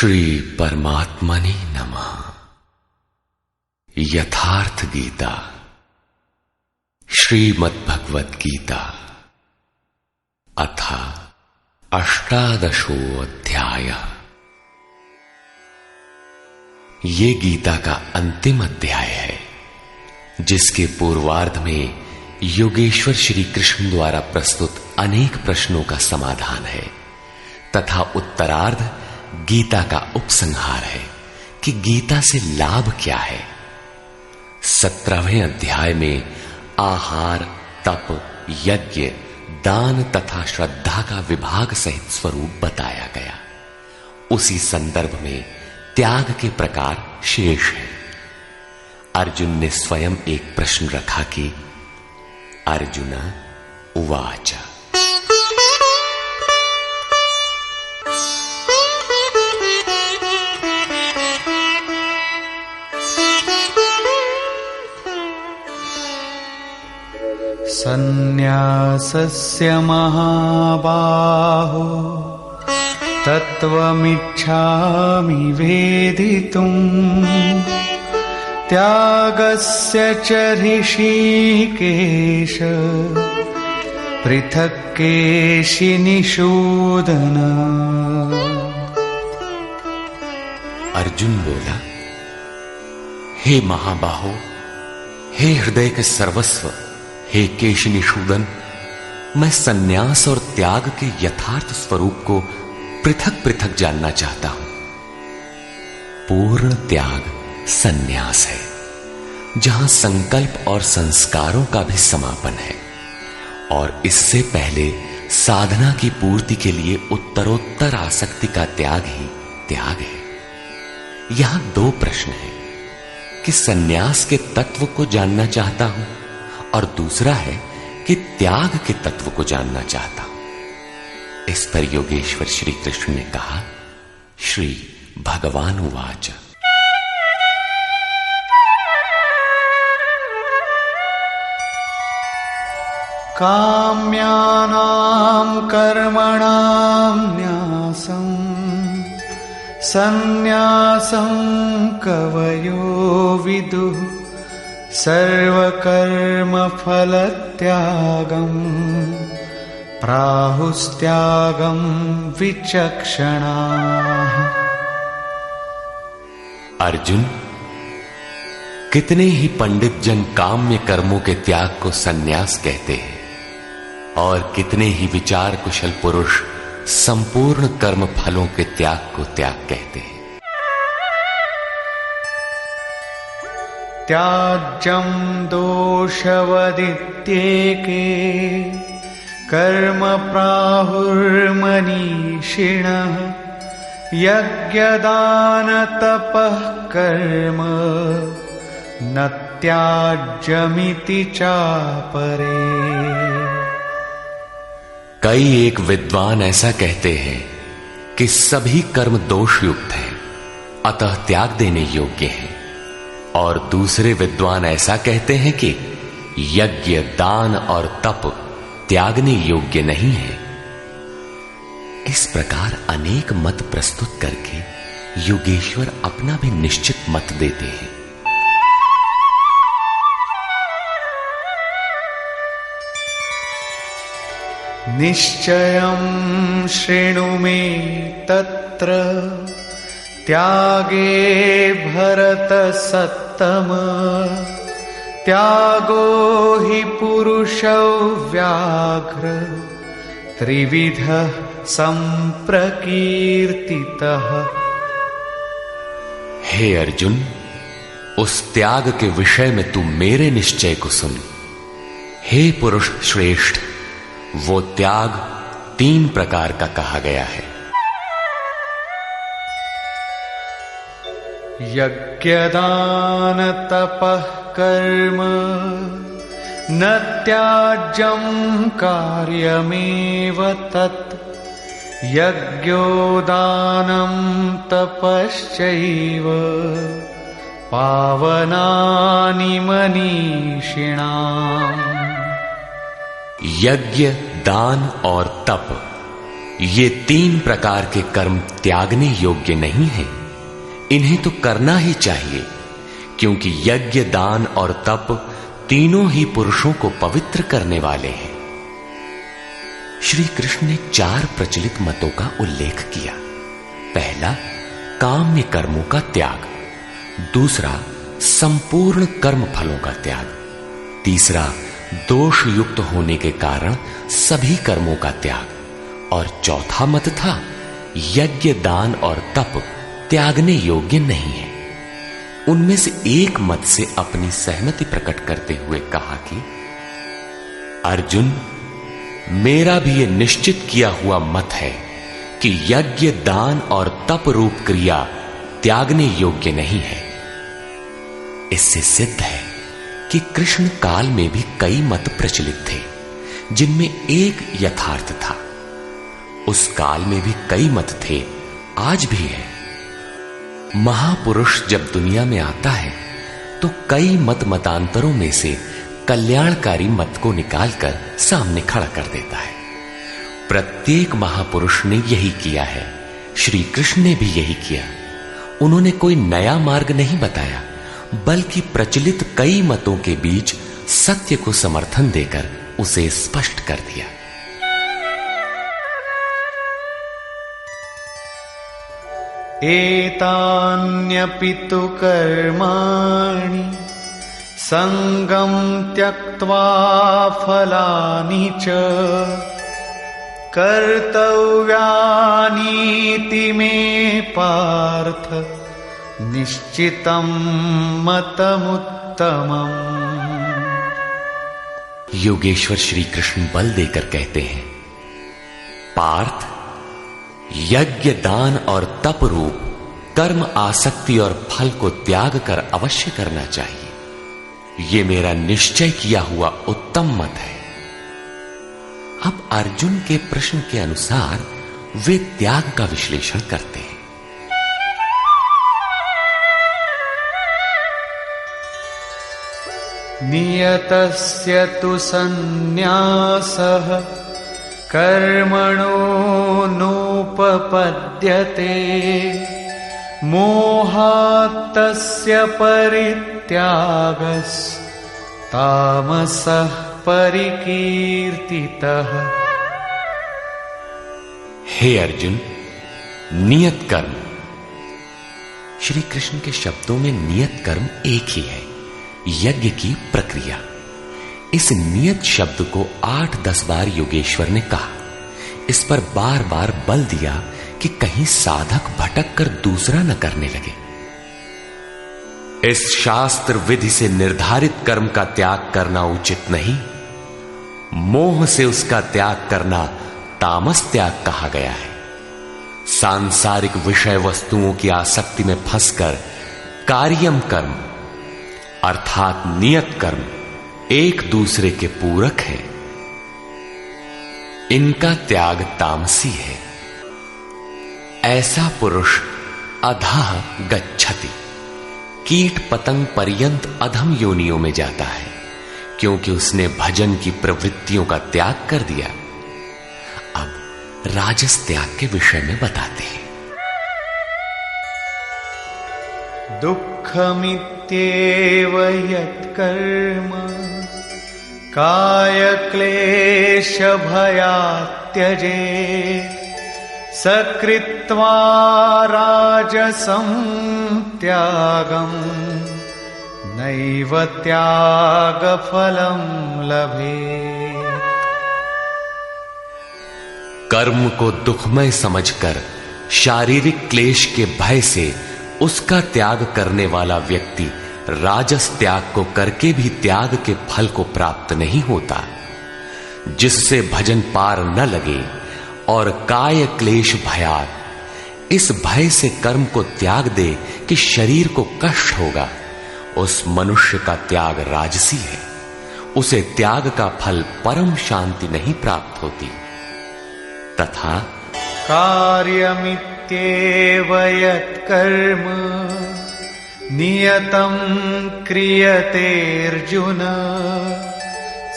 श्री परमात्मने नमः। यथार्थ गीता श्रीमद्भगवद गीता अथ अष्टादशो अध्याय। ये गीता का अंतिम अध्याय है, जिसके पूर्वार्ध में योगेश्वर श्री कृष्ण द्वारा प्रस्तुत अनेक प्रश्नों का समाधान है तथा उत्तरार्ध गीता का उपसंहार है कि गीता से लाभ क्या है। 17वें अध्याय में आहार, तप, यज्ञ, दान तथा श्रद्धा का विभाग सहित स्वरूप बताया गया। उसी संदर्भ में त्याग के प्रकार शेष है। अर्जुन ने स्वयं एक प्रश्न रखा कि अर्जुन उवाच सन्न्यासस्य महाबाहो तत्त्वमिच्छामि वेदितुम् त्यागस्य च ऋषिकेश पृथक् केशिनिषूदन। अर्जुन बोला, हे महाबाहो, हे हृदय के सर्वस्व, हे केशनिषूदन, मैं सन्यास और त्याग के यथार्थ स्वरूप को पृथक पृथक जानना चाहता हूं। पूर्ण त्याग सन्यास है, जहां संकल्प और संस्कारों का भी समापन है, और इससे पहले साधना की पूर्ति के लिए उत्तरोत्तर आसक्ति का त्याग ही त्याग है। यहां दो प्रश्न हैं कि सन्यास के तत्व को जानना चाहता हूं और दूसरा है कि त्याग के तत्व को जानना चाहता हूं। इस पर योगेश्वर श्री कृष्ण ने कहा, श्री भगवान उवाच काम्यानां कर्मणां न्यासं सन्न्यासं कवयो विदुः सर्वकर्मफलत्यागं प्राहुस्त्यागं विचक्षणाः। अर्जुन, कितने ही पंडित जन काम्य कर्मों के त्याग को सन्यास कहते हैं और कितने ही विचार कुशल पुरुष संपूर्ण कर्म फलों के त्याग को त्याग कहते हैं। त्याज्यं दोषवदित्येके कर्म प्राहुर्मनीषिणः यज्ञदानतपः कर्म न त्याज्यमिति चापरे। कई एक विद्वान ऐसा कहते हैं कि सभी कर्म दोषयुक्त हैं, अतः त्याग देने योग्य हैं, और दूसरे विद्वान ऐसा कहते हैं कि यज्ञ, दान और तप त्यागने योग्य नहीं है। इस प्रकार अनेक मत प्रस्तुत करके योगेश्वर अपना भी निश्चित मत देते हैं। निश्चयं शृणु मे तत्र त्यागे भरतसत्तम त्यागो हि पुरुषो व्याघ्र त्रिविधः संप्रकीर्तितः। हे अर्जुन, उस त्याग के विषय में तू मेरे निश्चय को सुन। हे पुरुष श्रेष्ठ, वो त्याग 3 प्रकार का कहा गया है। यज्ञदान तपः कर्म न त्याज्यं कार्यमेव तत् यज्ञो दानं तपश्चैव पावनानि मनीषिणाम्। यज्ञ, दान और तप ये 3 प्रकार के कर्म त्यागने योग्य नहीं हैं। इन्हें तो करना ही चाहिए, क्योंकि यज्ञ, दान और तप तीनों ही पुरुषों को पवित्र करने वाले हैं। श्री कृष्ण ने 4 प्रचलित मतों का उल्लेख किया। पहला, काम्य कर्मों का त्याग। दूसरा, संपूर्ण कर्म फलों का त्याग। तीसरा, दोष युक्त होने के कारण सभी कर्मों का त्याग। और चौथा मत था, यज्ञ, दान और तप त्यागने योग्य नहीं है। उनमें से एक मत से अपनी सहमति प्रकट करते हुए कहा कि अर्जुन, मेरा भी यह निश्चित किया हुआ मत है कि यज्ञ, दान और तप रूप क्रिया त्यागने योग्य नहीं है। इससे सिद्ध है कि कृष्ण काल में भी कई मत प्रचलित थे, जिनमें एक यथार्थ था। उस काल में भी कई मत थे, आज भी है। महापुरुष जब दुनिया में आता है तो कई मतांतरों में से कल्याणकारी मत को निकालकर सामने खड़ा कर देता है। प्रत्येक महापुरुष ने यही किया है। श्री कृष्ण ने भी यही किया। उन्होंने कोई नया मार्ग नहीं बताया, बल्कि प्रचलित कई मतों के बीच सत्य को समर्थन देकर उसे स्पष्ट कर दिया। एतान्यपि तु कर्माणि संगं त्यक्त्वा फलानि च कर्तव्यानीति मे पार्थ निश्चितं मतमुत्तमम्। योगेश्वर श्री कृष्ण बल देकर कहते हैं, पार्थ, यज्ञ, दान और तप रूप कर्म आसक्ति और फल को त्याग कर अवश्य करना चाहिए। ये मेरा निश्चय किया हुआ उत्तम मत है। अब अर्जुन के प्रश्न के अनुसार वे त्याग का विश्लेषण करते हैं। नियतस्य तु सन्न्यासः कर्मणो नोपपद्यते मोहात्तस्य परित्यागस्तामसः परिकीर्तितः। हे अर्जुन, नियत कर्म। श्री कृष्ण के शब्दों में नियत कर्म एक ही है, यज्ञ की प्रक्रिया। इस नियत शब्द को 8-10 बार योगेश्वर ने कहा। इस पर बार बार बल दिया कि कहीं साधक भटक कर दूसरा न करने लगे। इस शास्त्र विधि से निर्धारित कर्म का त्याग करना उचित नहीं। मोह से उसका त्याग करना तामस त्याग कहा गया है। सांसारिक विषय वस्तुओं की आसक्ति में फंसकर कार्यम कर्म अर्थात नियत कर्म एक दूसरे के पूरक है। इनका त्याग तामसी है। ऐसा पुरुष अधः गच्छति, कीट पतंग पर्यंत अधम योनियों में जाता है, क्योंकि उसने भजन की प्रवृत्तियों का त्याग कर दिया। अब राजस त्याग के विषय में बताते हैं। दुःखमित्येव यत्कर्म कायक्लेश भयात् त्यजेत् सकृत्वा राजसं त्यागं नैव त्यागफलं लभेत्। कर्म को दुखमय समझकर शारीरिक क्लेश के भय से उसका त्याग करने वाला व्यक्ति राजस त्याग को करके भी त्याग के फल को प्राप्त नहीं होता। जिससे भजन पार न लगे और काय क्लेश भयात, इस भय से कर्म को त्याग दे कि शरीर को कष्ट होगा, उस मनुष्य का त्याग राजसी है। उसे त्याग का फल परम शांति नहीं प्राप्त होती। तथा कार्यमित्येव यत्कर्म नियतं क्रियते अर्जुन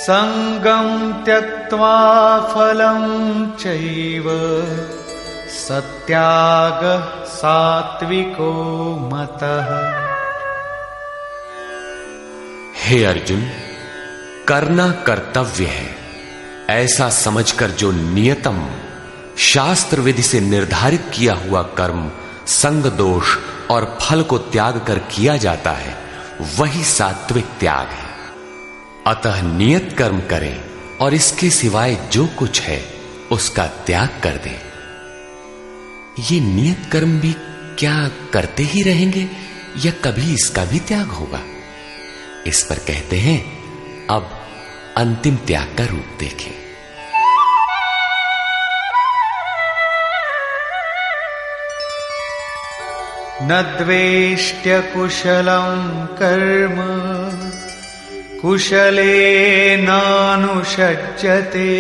संगं त्यक्त्वा फलं चैव सत्यागः सात्विको मतः। हे अर्जुन, करना कर्तव्य है ऐसा समझकर जो नियतम शास्त्र विधि से निर्धारित किया हुआ कर्म संग दोष और फल को त्याग कर किया जाता है, वही सात्विक त्याग है। अतः नियत कर्म करें और इसके सिवाय जो कुछ है उसका त्याग कर दें। ये नियत कर्म भी क्या करते ही रहेंगे या कभी इसका भी त्याग होगा? इस पर कहते हैं, अब अंतिम त्याग का रूप देखें। न द्वेष्ट्य कुशलं कर्म कुशले नानुषज्यते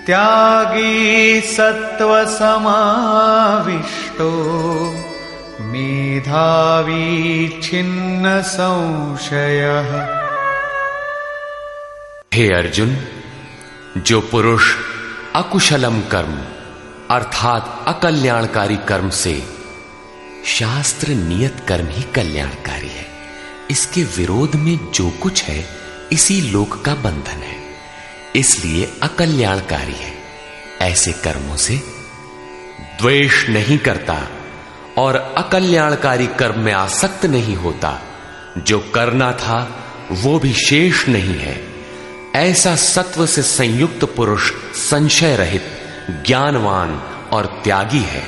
त्यागी सत्त्वसमाविष्टो मेधावी छिन्न संशयः। हे अर्जुन, जो पुरुष अकुशलम कर्म अर्थात अकल्याणकारी कर्म से, शास्त्र नियत कर्म ही कल्याणकारी है, इसके विरोध में जो कुछ है इसी लोक का बंधन है, इसलिए अकल्याणकारी है, ऐसे कर्मों से द्वेष नहीं करता और अकल्याणकारी कर्म में आसक्त नहीं होता, जो करना था वो भी शेष नहीं है, ऐसा सत्व से संयुक्त पुरुष संशय रहित, ज्ञानवान और त्यागी है।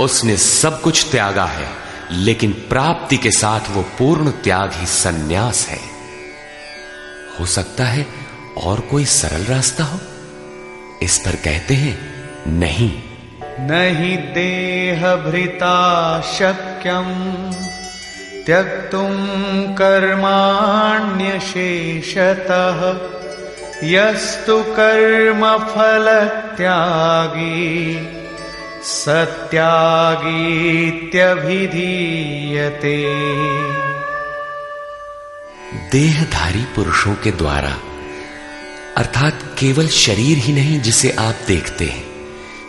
उसने सब कुछ त्यागा है, लेकिन प्राप्ति के साथ वो पूर्ण त्याग ही सन्यास है। हो सकता है और कोई सरल रास्ता हो? इस पर कहते हैं, नहीं। नहि देहभृता शक्यं त्यक्तुं कर्माण्यशेषतः यस्तु कर्मफल त्यागी सत्यागीत्यभिधीयते। देहधारी पुरुषों के द्वारा अर्थात केवल शरीर ही नहीं जिसे आप देखते हैं,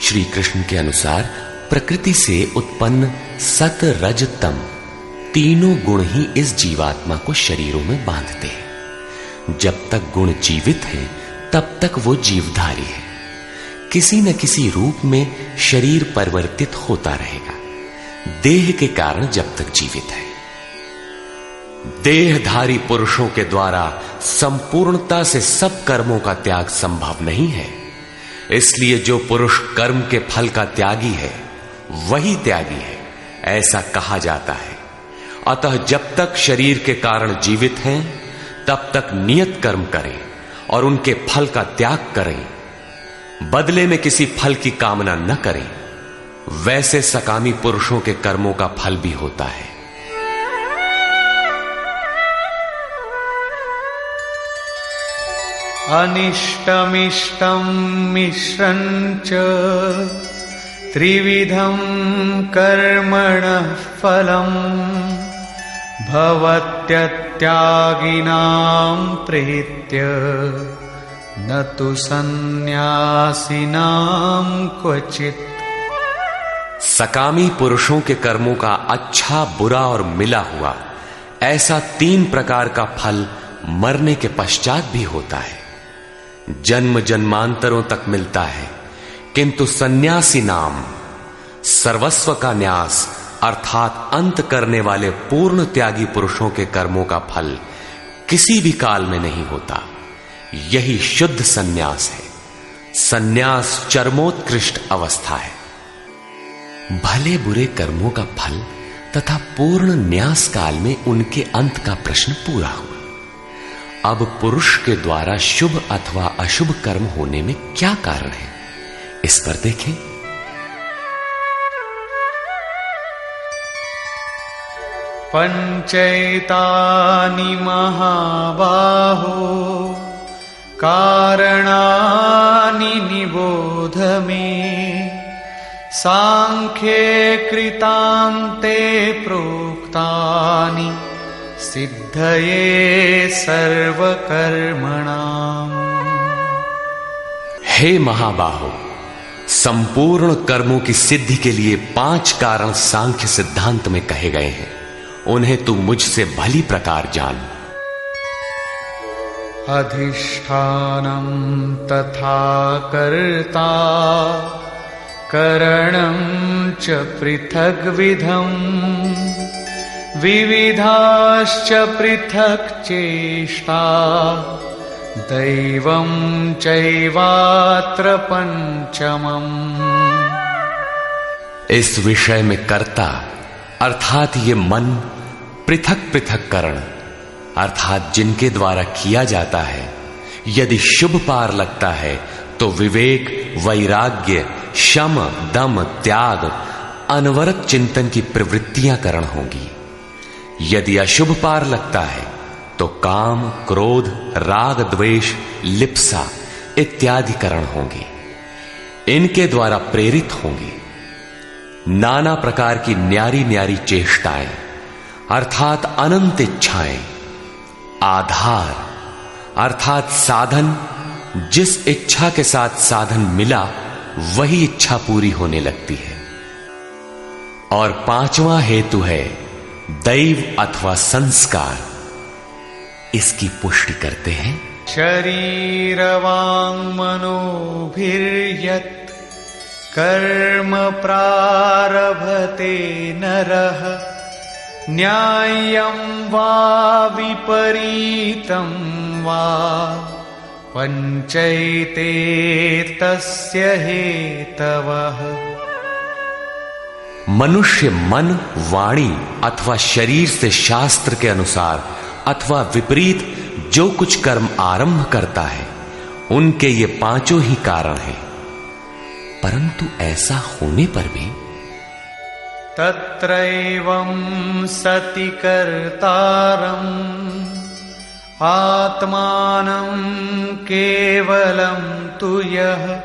श्री कृष्ण के अनुसार प्रकृति से उत्पन्न सत रज तम तीनों गुण ही इस जीवात्मा को शरीरों में बांधते हैं। जब तक गुण जीवित हैं, तब तक वो जीवधारी है। किसी न किसी रूप में शरीर परिवर्तित होता रहेगा, देह के कारण जब तक जीवित है। देहधारी पुरुषों के द्वारा संपूर्णता से सब कर्मों का त्याग संभव नहीं है, इसलिए जो पुरुष कर्म के फल का त्यागी है वही त्यागी है, ऐसा कहा जाता है। अतः जब तक शरीर के कारण जीवित हैं, तब तक नियत कर्म करें और उनके फल का त्याग करें, बदले में किसी फल की कामना न करें। वैसे सकामी पुरुषों के कर्मों का फल भी होता है। अनिष्टमिष्टं मिश्रञ्च त्रिविधं कर्मणः फलम् भवत्यत्यागिनां प्रीत्य न तु सन्न्यासिनां क्वचित्। सकामी पुरुषों के कर्मों का अच्छा, बुरा और मिला हुआ ऐसा 3 प्रकार का फल मरने के पश्चात भी होता है। जन्म जन्मांतरों तक मिलता है, किंतु सन्यासी नाम सर्वस्व का न्यास अर्थात अंत करने वाले पूर्ण त्यागी पुरुषों के कर्मों का फल किसी भी काल में नहीं होता। यही शुद्ध सन्यास है। सन्यास चरमोत्कृष्ट अवस्था है। भले बुरे कर्मों का फल तथा पूर्ण न्यास काल में उनके अंत का प्रश्न पूरा हुआ। अब पुरुष के द्वारा शुभ अथवा अशुभ कर्म होने में क्या कारण है, इस पर देखें। पंचैतानि महाबाहो कारणानि निबोध मे सांख्ये कृतान्ते प्रोक्तानि सिद्धये सर्वकर्मणाम्। हे महाबाहो, संपूर्ण कर्मों की सिद्धि के लिए 5 कारण सांख्य सिद्धांत में कहे गए हैं। उन्हें तू मुझसे भली प्रकार जान। अधिष्ठानं तथा कर्ता करणं च पृथग्विधम् विविधाश्च पृथक् चेष्टा दैवं चैवात्र पंचमम्। इस विषय में कर्ता अर्थात ये मन, पृथक पृथक करण अर्थात जिनके द्वारा किया जाता है, यदि शुभ पार लगता है तो विवेक, वैराग्य, शम, दम, त्याग, अनवरत चिंतन की प्रवृत्तियां करण होंगी। यदि अशुभ पार लगता है तो काम, क्रोध, राग, द्वेष, लिप्सा इत्यादि करण होंगे। इनके द्वारा प्रेरित होंगे नाना प्रकार की न्यारी न्यारी चेष्टाएं अर्थात अनंत इच्छाएं। आधार अर्थात साधन, जिस इच्छा के साथ साधन मिला वही इच्छा पूरी होने लगती है। और 5वां हेतु है दैव अथवा संस्कार। इसकी पुष्टि करते हैं। शरीर वांग मनोभिर्यत् कर्म प्रारभते नरः न्याय्यं वा विपरीतं वा पंचैते तस्य हेतवः। मनुष्य मन, वाणी अथवा शरीर से शास्त्र के अनुसार अथवा विपरीत जो कुछ कर्म आरंभ करता है, उनके ये 5 ही कारण हैं। परंतु ऐसा होने पर भी तत्रैवं सति कर्तारम् आत्मानं केवलं तु यः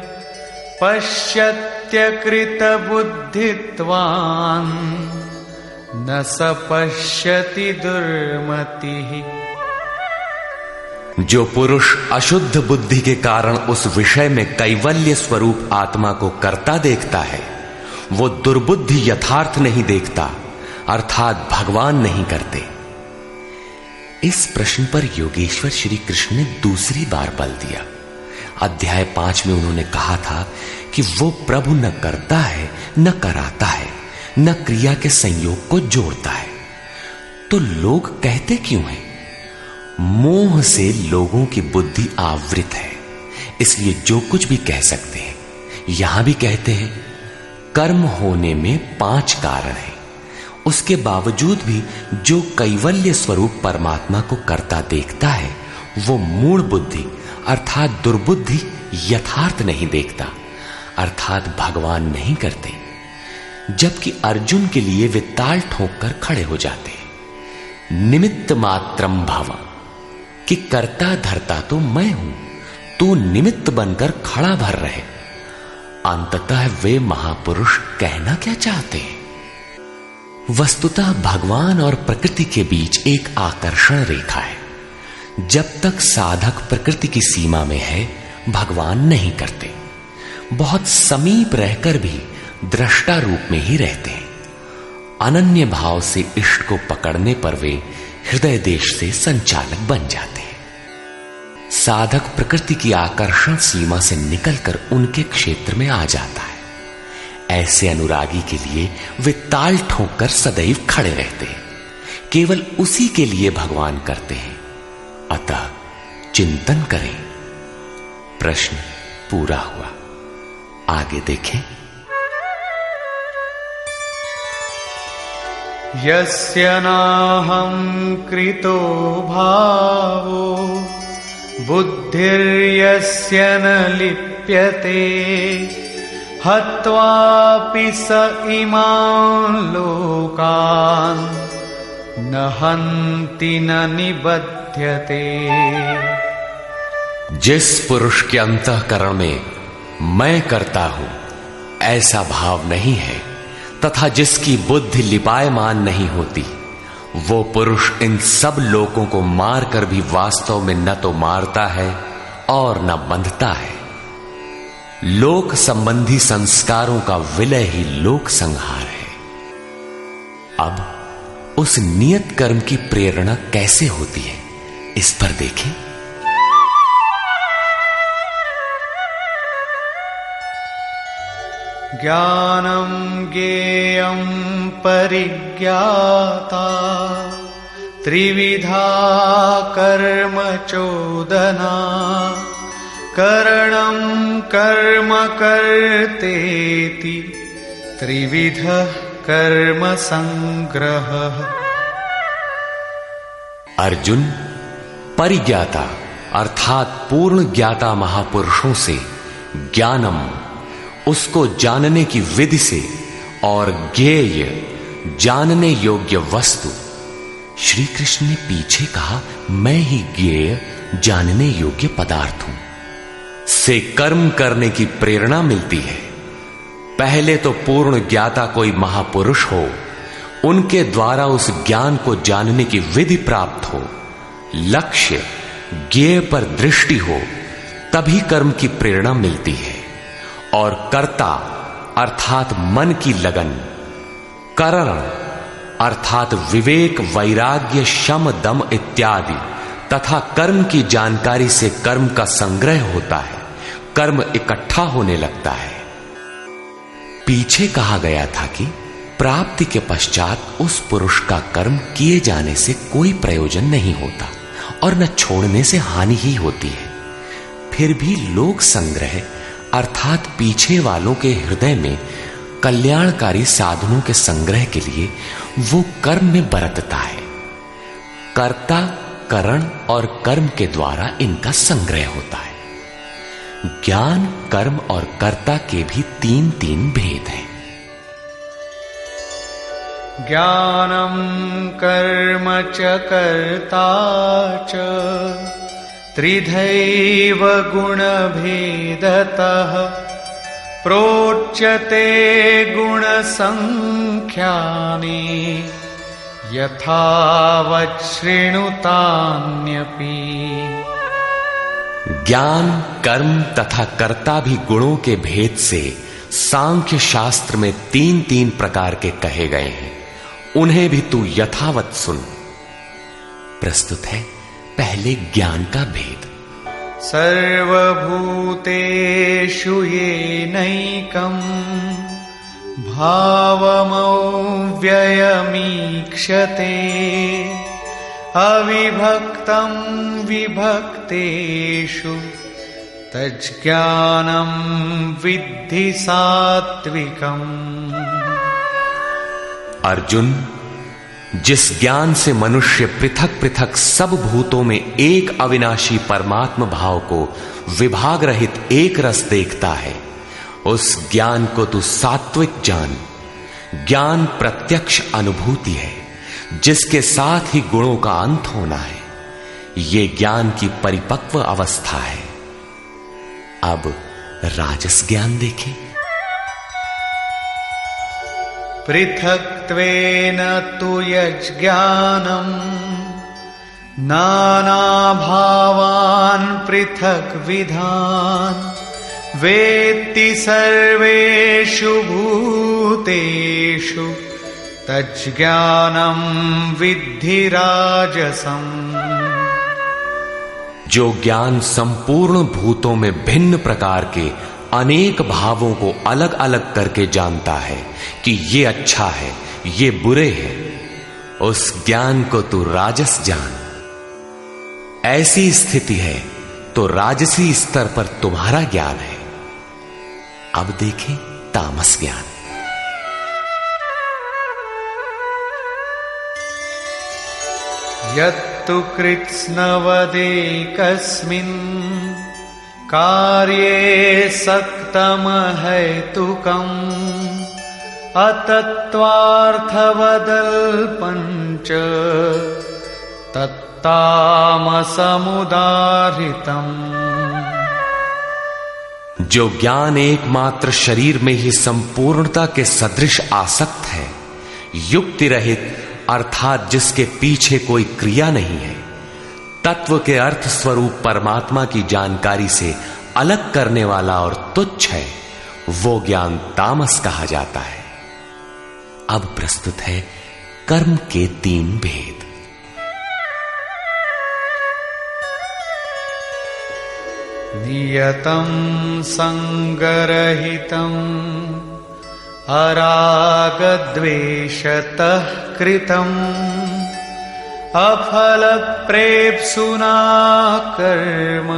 पश्यत्यकृतबुद्धित्वान् न स पश्यति दुर्मतिः। जो पुरुष अशुद्ध बुद्धि के कारण उस विषय में कैवल्य स्वरूप आत्मा को करता देखता है, वो दुर्बुद्धि यथार्थ नहीं देखता अर्थात भगवान नहीं करते। इस प्रश्न पर योगेश्वर श्री कृष्ण ने दूसरी बार बल दिया। अध्याय 5 में उन्होंने कहा था कि वो प्रभु न करता है, न कराता है, न क्रिया के संयोग को जोड़ता है। तो लोग कहते क्यों हैं? मोह से लोगों की बुद्धि आवृत है, इसलिए जो कुछ भी कह सकते हैं। यहां भी कहते हैं कर्म होने में 5 कारण हैं। उसके बावजूद भी जो कैवल्य स्वरूप परमात्मा को करता देखता है, वो मूढ़ बुद्धि अर्थात दुर्बुद्धि यथार्थ नहीं देखता अर्थात भगवान नहीं करते। जबकि अर्जुन के लिए वे ताल ठोक कर खड़े हो जाते हैं। निमित्त मात्रम भव, कि करता धरता तो मैं हूं, तू निमित्त बनकर खड़ा भर रहे। अंततः वे महापुरुष कहना क्या चाहते हैं? वस्तुतः भगवान और प्रकृति के बीच एक आकर्षण रेखा है। जब तक साधक प्रकृति की सीमा में है, भगवान नहीं करते। बहुत समीप रहकर भी दृष्टा रूप में ही रहते हैं। अनन्य भाव से इष्ट को पकड़ने पर वे हृदय देश से संचालक बन जाते हैं। साधक प्रकृति की आकर्षण सीमा से निकलकर उनके क्षेत्र में आ जाता है। ऐसे अनुरागी के लिए वे ताल ठोक कर सदैव खड़े रहते हैं। केवल उसी के लिए भगवान करते हैं। अतः चिंतन करें। प्रश्न पूरा हुआ। आगे देखें। यस्य नाहं कृतो भावो बुद्धिर्यस्य न लिप्यते हत्वापि स इमान् लोकान् न हन्ति न निबध्यते। जिस पुरुष के अंतःकरण में मैं करता हूं ऐसा भाव नहीं है तथा जिसकी बुद्धि लिपायमान नहीं होती, वो पुरुष इन सब लोकों को मारकर भी वास्तव में न तो मारता है और न बंधता है। लोक संबंधी संस्कारों का विलय ही लोक संहार है। अब उस नियत कर्म की प्रेरणा कैसे होती है, इस पर देखें। ज्ञानं ज्ञेयं परिज्ञाता त्रिविधा कर्म चोदना करणं कर्म कर्तेति त्रिविधः कर्म संग्रहः। अर्जुन, परिज्ञाता अर्थात पूर्ण ज्ञाता महापुरुषों से ज्ञानम, उसको जानने की विधि से, और ज्ञेय जानने योग्य वस्तु। श्री कृष्ण ने पीछे कहा, मैं ही ज्ञेय जानने योग्य पदार्थ हूं, से कर्म करने की प्रेरणा मिलती है। पहले तो पूर्ण ज्ञाता कोई महापुरुष हो, उनके द्वारा उस ज्ञान को जानने की विधि प्राप्त हो, लक्ष्य ज्ञेय पर दृष्टि हो, तभी कर्म की प्रेरणा मिलती है। और कर्ता अर्थात मन की लगन, करण अर्थात विवेक, वैराग्य, शम, दम इत्यादि तथा कर्म की जानकारी से कर्म का संग्रह होता है, कर्म इकट्ठा होने लगता है। पीछे कहा गया था कि प्राप्ति के पश्चात उस पुरुष का कर्म किए जाने से कोई प्रयोजन नहीं होता और न छोड़ने से हानि ही होती है। फिर भी लोक संग्रह अर्थात पीछे वालों के हृदय में कल्याणकारी साधनों के संग्रह के लिए वो कर्म में बरतता है। कर्ता, करण और कर्म के द्वारा इनका संग्रह होता है। ज्ञान, कर्म और कर्ता के भी तीन तीन भेद हैं। ज्ञानं कर्म च कर्ता च त्रिधैव गुणभेदतः प्रोच्यते गुणसंख्यानि यथावत् शृणुतान्यपि। ज्ञान, कर्म तथा कर्ता भी गुणों के भेद से सांख्य शास्त्र में तीन तीन प्रकार के कहे गए हैं, उन्हें भी तू यथावत सुन। प्रस्तुत है पहले ज्ञान का भेद। सर्वभूतेषु येनैकं भावमव्ययमीक्षते अविभक्तं विभक्तेषु तज्ज्ञानं विद्धि सात्विकम्। अर्जुन, जिस ज्ञान से मनुष्य पृथक पृथक सब भूतों में एक अविनाशी परमात्म भाव को विभाग रहित एक रस देखता है, उस ज्ञान को तू सात्विक जान। ज्ञान प्रत्यक्ष अनुभूति है, जिसके साथ ही गुणों का अंत होना है। ये ज्ञान की परिपक्व अवस्था है। अब राजस ज्ञान देखें। पृथक्त्वेन तु यज्ज्ञानं नानाभावान् पृथक्विधान् वेत्ति सर्वेषु भूतेषु तज्ज्ञानं विद्धि राजसम्। जो ज्ञान संपूर्ण भूतों में भिन्न प्रकार के अनेक भावों को अलग अलग करके जानता है कि ये अच्छा है, ये बुरे हैं, उस ज्ञान को तू राजस जान। ऐसी स्थिति है तो राजसी स्तर पर तुम्हारा ज्ञान है। अब देखें तामस ज्ञान। यत्तु कृत्स्नवदेकस्मिन् कार्ये सक्तमहैतुकम् अतत्त्वार्थवदल्पञ्च तत्तामसमुदाहृतम्। जो ज्ञान एकमात्र शरीर में ही संपूर्णता के सदृश आसक्त है, युक्ति रहित अर्थात जिसके पीछे कोई क्रिया नहीं है, तत्व के अर्थ स्वरूप परमात्मा की जानकारी से अलग करने वाला और तुच्छ है, वो ज्ञान तामस कहा जाता है। अब प्रस्तुत है कर्म के 3 भेद। नियतं संगरहितं अरागद्वेषतः कृतम् अफलप्रेप्सुना कर्म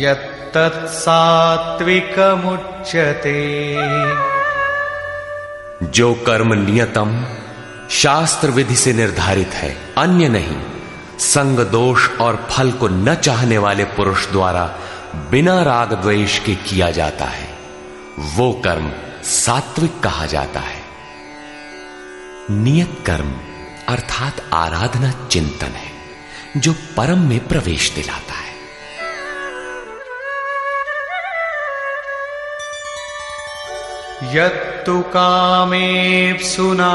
यत्तत्सात्विकमुच्यते। जो कर्म नियतम शास्त्र विधि से निर्धारित है, अन्य नहीं, संग दोष और फल को न चाहने वाले पुरुष द्वारा बिना राग द्वेष के किया जाता है, वो कर्म सात्विक कहा जाता है। नियत कर्म अर्थात आराधना चिंतन है, जो परम में प्रवेश दिलाता है। यत्तु कामेप्सुना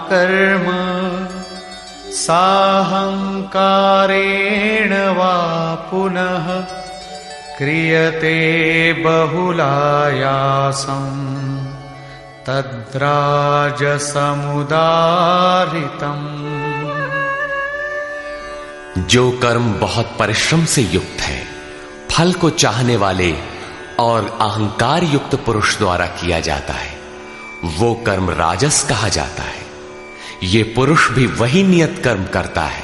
कर्म साहंकारेण वा पुनः क्रियते बहुलायासं तद्राजसमुदारितम्। जो कर्म बहुत परिश्रम से युक्त है, फल को चाहने वाले और अहंकार युक्त पुरुष द्वारा किया जाता है, वो कर्म राजस कहा जाता है। ये पुरुष भी वही नियत कर्म करता है,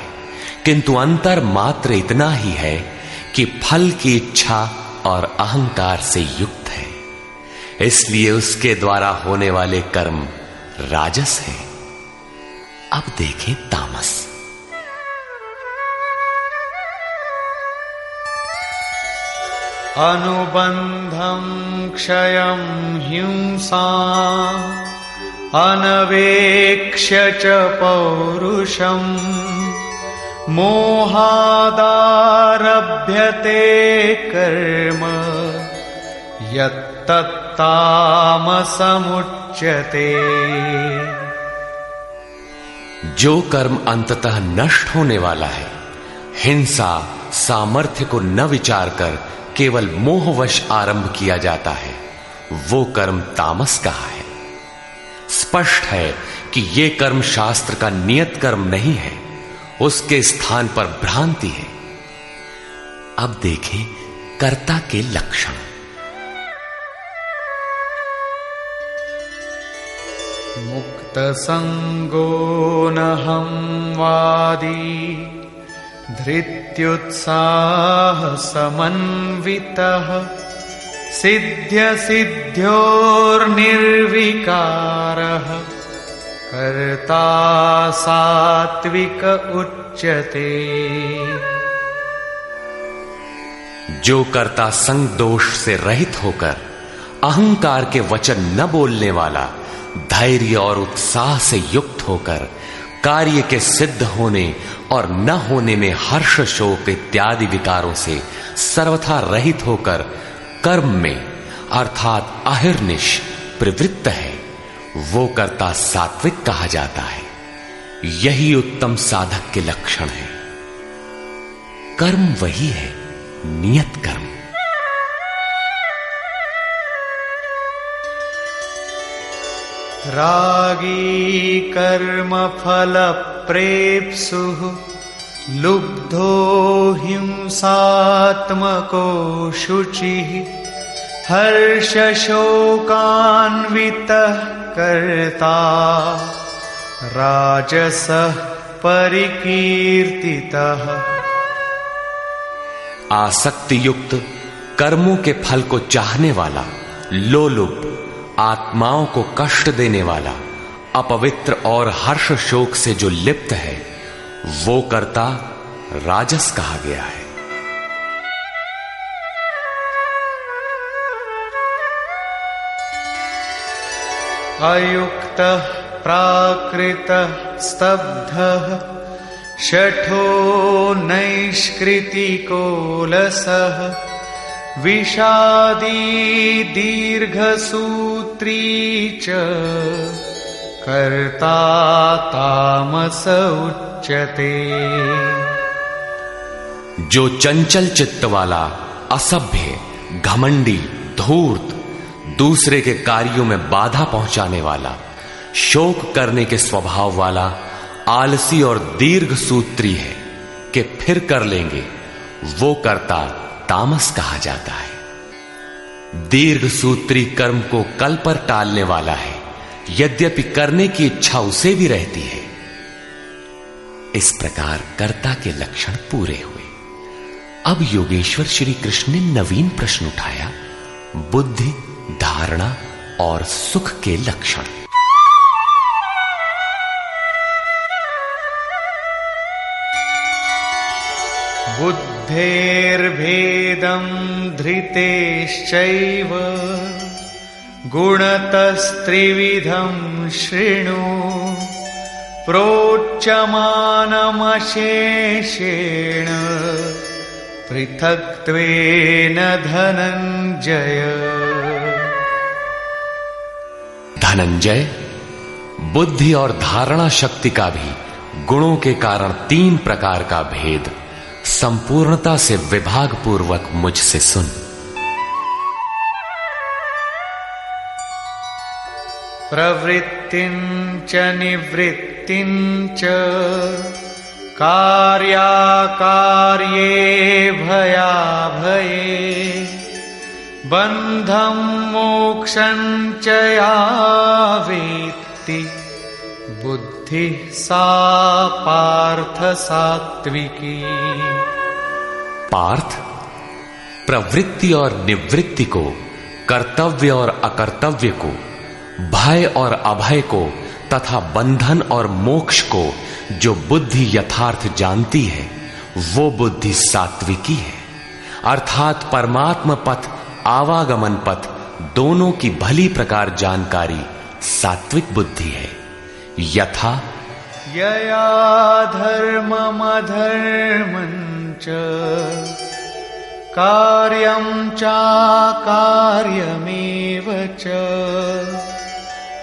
किंतु अंतर मात्र इतना ही है कि फल की इच्छा और अहंकार से युक्त है, इसलिए उसके द्वारा होने वाले कर्म राजस है। अब देखें तामस। अनुबंधं क्षयं हिंसा अनवेक्ष्य च पौरुषम् मोहादारभ्यते कर्म यत्तत्तामसमुच्यते। जो कर्म अंततः नष्ट होने वाला है, हिंसा सामर्थ्य को न विचार कर केवल मोहवश आरंभ किया जाता है, वो कर्म तामस कहा है। स्पष्ट है कि ये कर्म शास्त्र का नियत कर्म नहीं है, उसके स्थान पर भ्रांति है। अब देखें कर्ता के लक्षण। मुक्त संगो नहं वादी धृत्युत्साह समन्वितः सिद्ध्य सिद्ध्योर्निर्विकारः कर्ता सात्विक उच्यते। जो कर्ता संग दोष से रहित होकर अहंकार के वचन न बोलने वाला, धैर्य और उत्साह से युक्त होकर कार्य के सिद्ध होने और न होने में हर्ष शोक इत्यादि विकारों से सर्वथा रहित होकर कर्म में अर्थात अहिर्निश प्रवृत्त है, वो कर्ता सात्विक कहा जाता है। यही उत्तम साधक के लक्षण है। कर्म वही है, नियत कर्म। रागी कर्म फल प्रेप्सुः लुब्धो हिंसात्मको शुचिः हर्ष शोकान्वितः कर्ता राजसः परिकीर्तितः। आसक्ति युक्त कर्मों के फल को चाहने वाला, लोलुप, आत्माओं को कष्ट देने वाला, अपवित्र और हर्ष शोक से जो लिप्त है, वो कर्ता राजस कहा गया है। अयुक्तः प्राकृतः स्तब्धः शठो नैष्कृतिको लसः विषादी दीर्घसूत्री च कर्ता तामस उच्यते। जो चंचल चित्त वाला, असभ्य, घमंडी, धूर्त, दूसरे के कार्यों में बाधा पहुंचाने वाला, शोक करने के स्वभाव वाला, आलसी और दीर्घ सूत्री है कि फिर कर लेंगे, वो कर्ता तामस कहा जाता है। दीर्घ सूत्री कर्म को कल पर टालने वाला है, यद्यपि करने की इच्छा उसे भी रहती है। इस प्रकार कर्ता के लक्षण पूरे हुए। अब योगेश्वर श्री कृष्ण ने नवीन प्रश्न उठाया, बुद्धि, धारणा और सुख के लक्षण। बुद्धेर्भेदं धृतेश्चैव गुणतस्त्रिविधं शृणु प्रोच्यमानमशेषेण पृथक्त्वेन धनंजय। धनंजय, बुद्धि और धारणा शक्ति का भी गुणों के कारण 3 प्रकार का भेद संपूर्णता से विभाग पूर्वक मुझसे सुन। प्रवृत्तिं च निवृत्तिं च कार्याकार्ये भयाभये बंधं मोक्षं च या वेत्ति बुद्धि सा पार्थ सात्विकी। पार्थ, प्रवृत्ति और निवृत्ति को, कर्तव्य और अकर्तव्य को, भय और अभय को तथा बंधन और मोक्ष को जो बुद्धि यथार्थ जानती है, वो बुद्धि सात्विकी है। अर्थात परमात्म पथ, आवागमन पथ दोनों की भली प्रकार जानकारी सात्विक बुद्धि है। यथा यया धर्ममधर्मं च कार्यं चाकार्यमेव च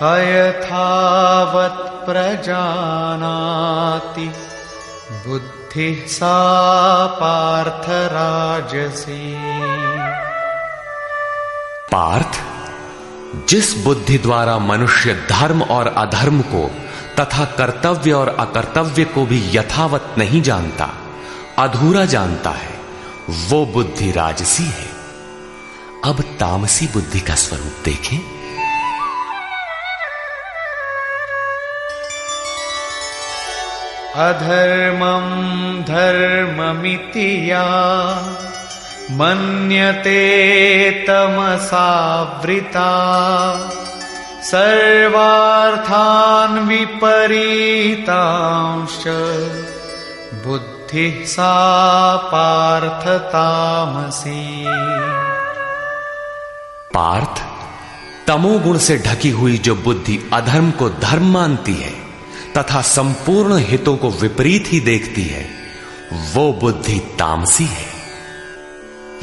अयथावत् प्रजानाति बुद्धि सा पार्थ राजसी। पार्थ, जिस बुद्धि द्वारा मनुष्य धर्म और अधर्म को तथा कर्तव्य और अकर्तव्य को भी यथावत नहीं जानता, अधूरा जानता है, वो बुद्धि राजसी है। अब तामसी बुद्धि का स्वरूप देखें। अधर्मं धर्ममिति या मन्यते तमसावृता सर्वार्थान् विपरीतांश्च बुद्धि सा पार्थ तामसी। पार्थ, तमोगुण से ढकी हुई जो बुद्धि अधर्म को धर्म मानती है तथा संपूर्ण हितों को विपरीत ही देखती है, वो बुद्धि तामसी है।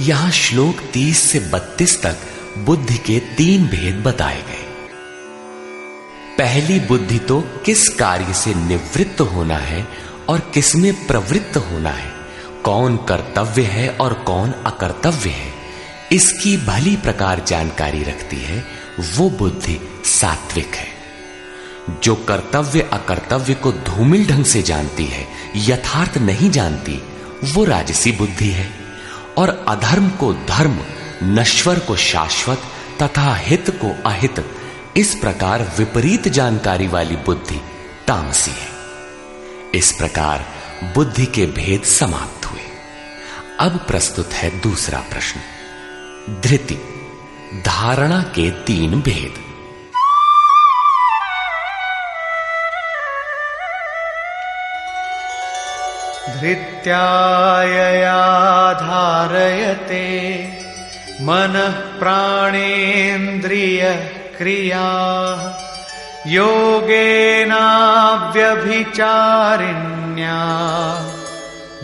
यहां श्लोक 30 से 32 तक बुद्धि के 3 भेद बताए गए। पहली बुद्धि तो किस कार्य से निवृत्त होना है और किस में प्रवृत्त होना है, कौन कर्तव्य है और कौन अकर्तव्य है, इसकी भली प्रकार जानकारी रखती है, वो बुद्धि सात्विक है। जो कर्तव्य अकर्तव्य को धूमिल ढंग से जानती है, यथार्थ नहीं जानती, वो राजसी बुद्धि है। और अधर्म को धर्म, नश्वर को शाश्वत तथा हित को अहित, इस प्रकार विपरीत जानकारी वाली बुद्धि तामसी है। इस प्रकार बुद्धि के भेद समाप्त हुए। अब प्रस्तुत है दूसरा प्रश्न, धृति, धारणा के 3 भेद। धृत्यायया धारयते मनः प्राणेन्द्रिय क्रिया योगेनाव्यभिचारिण्या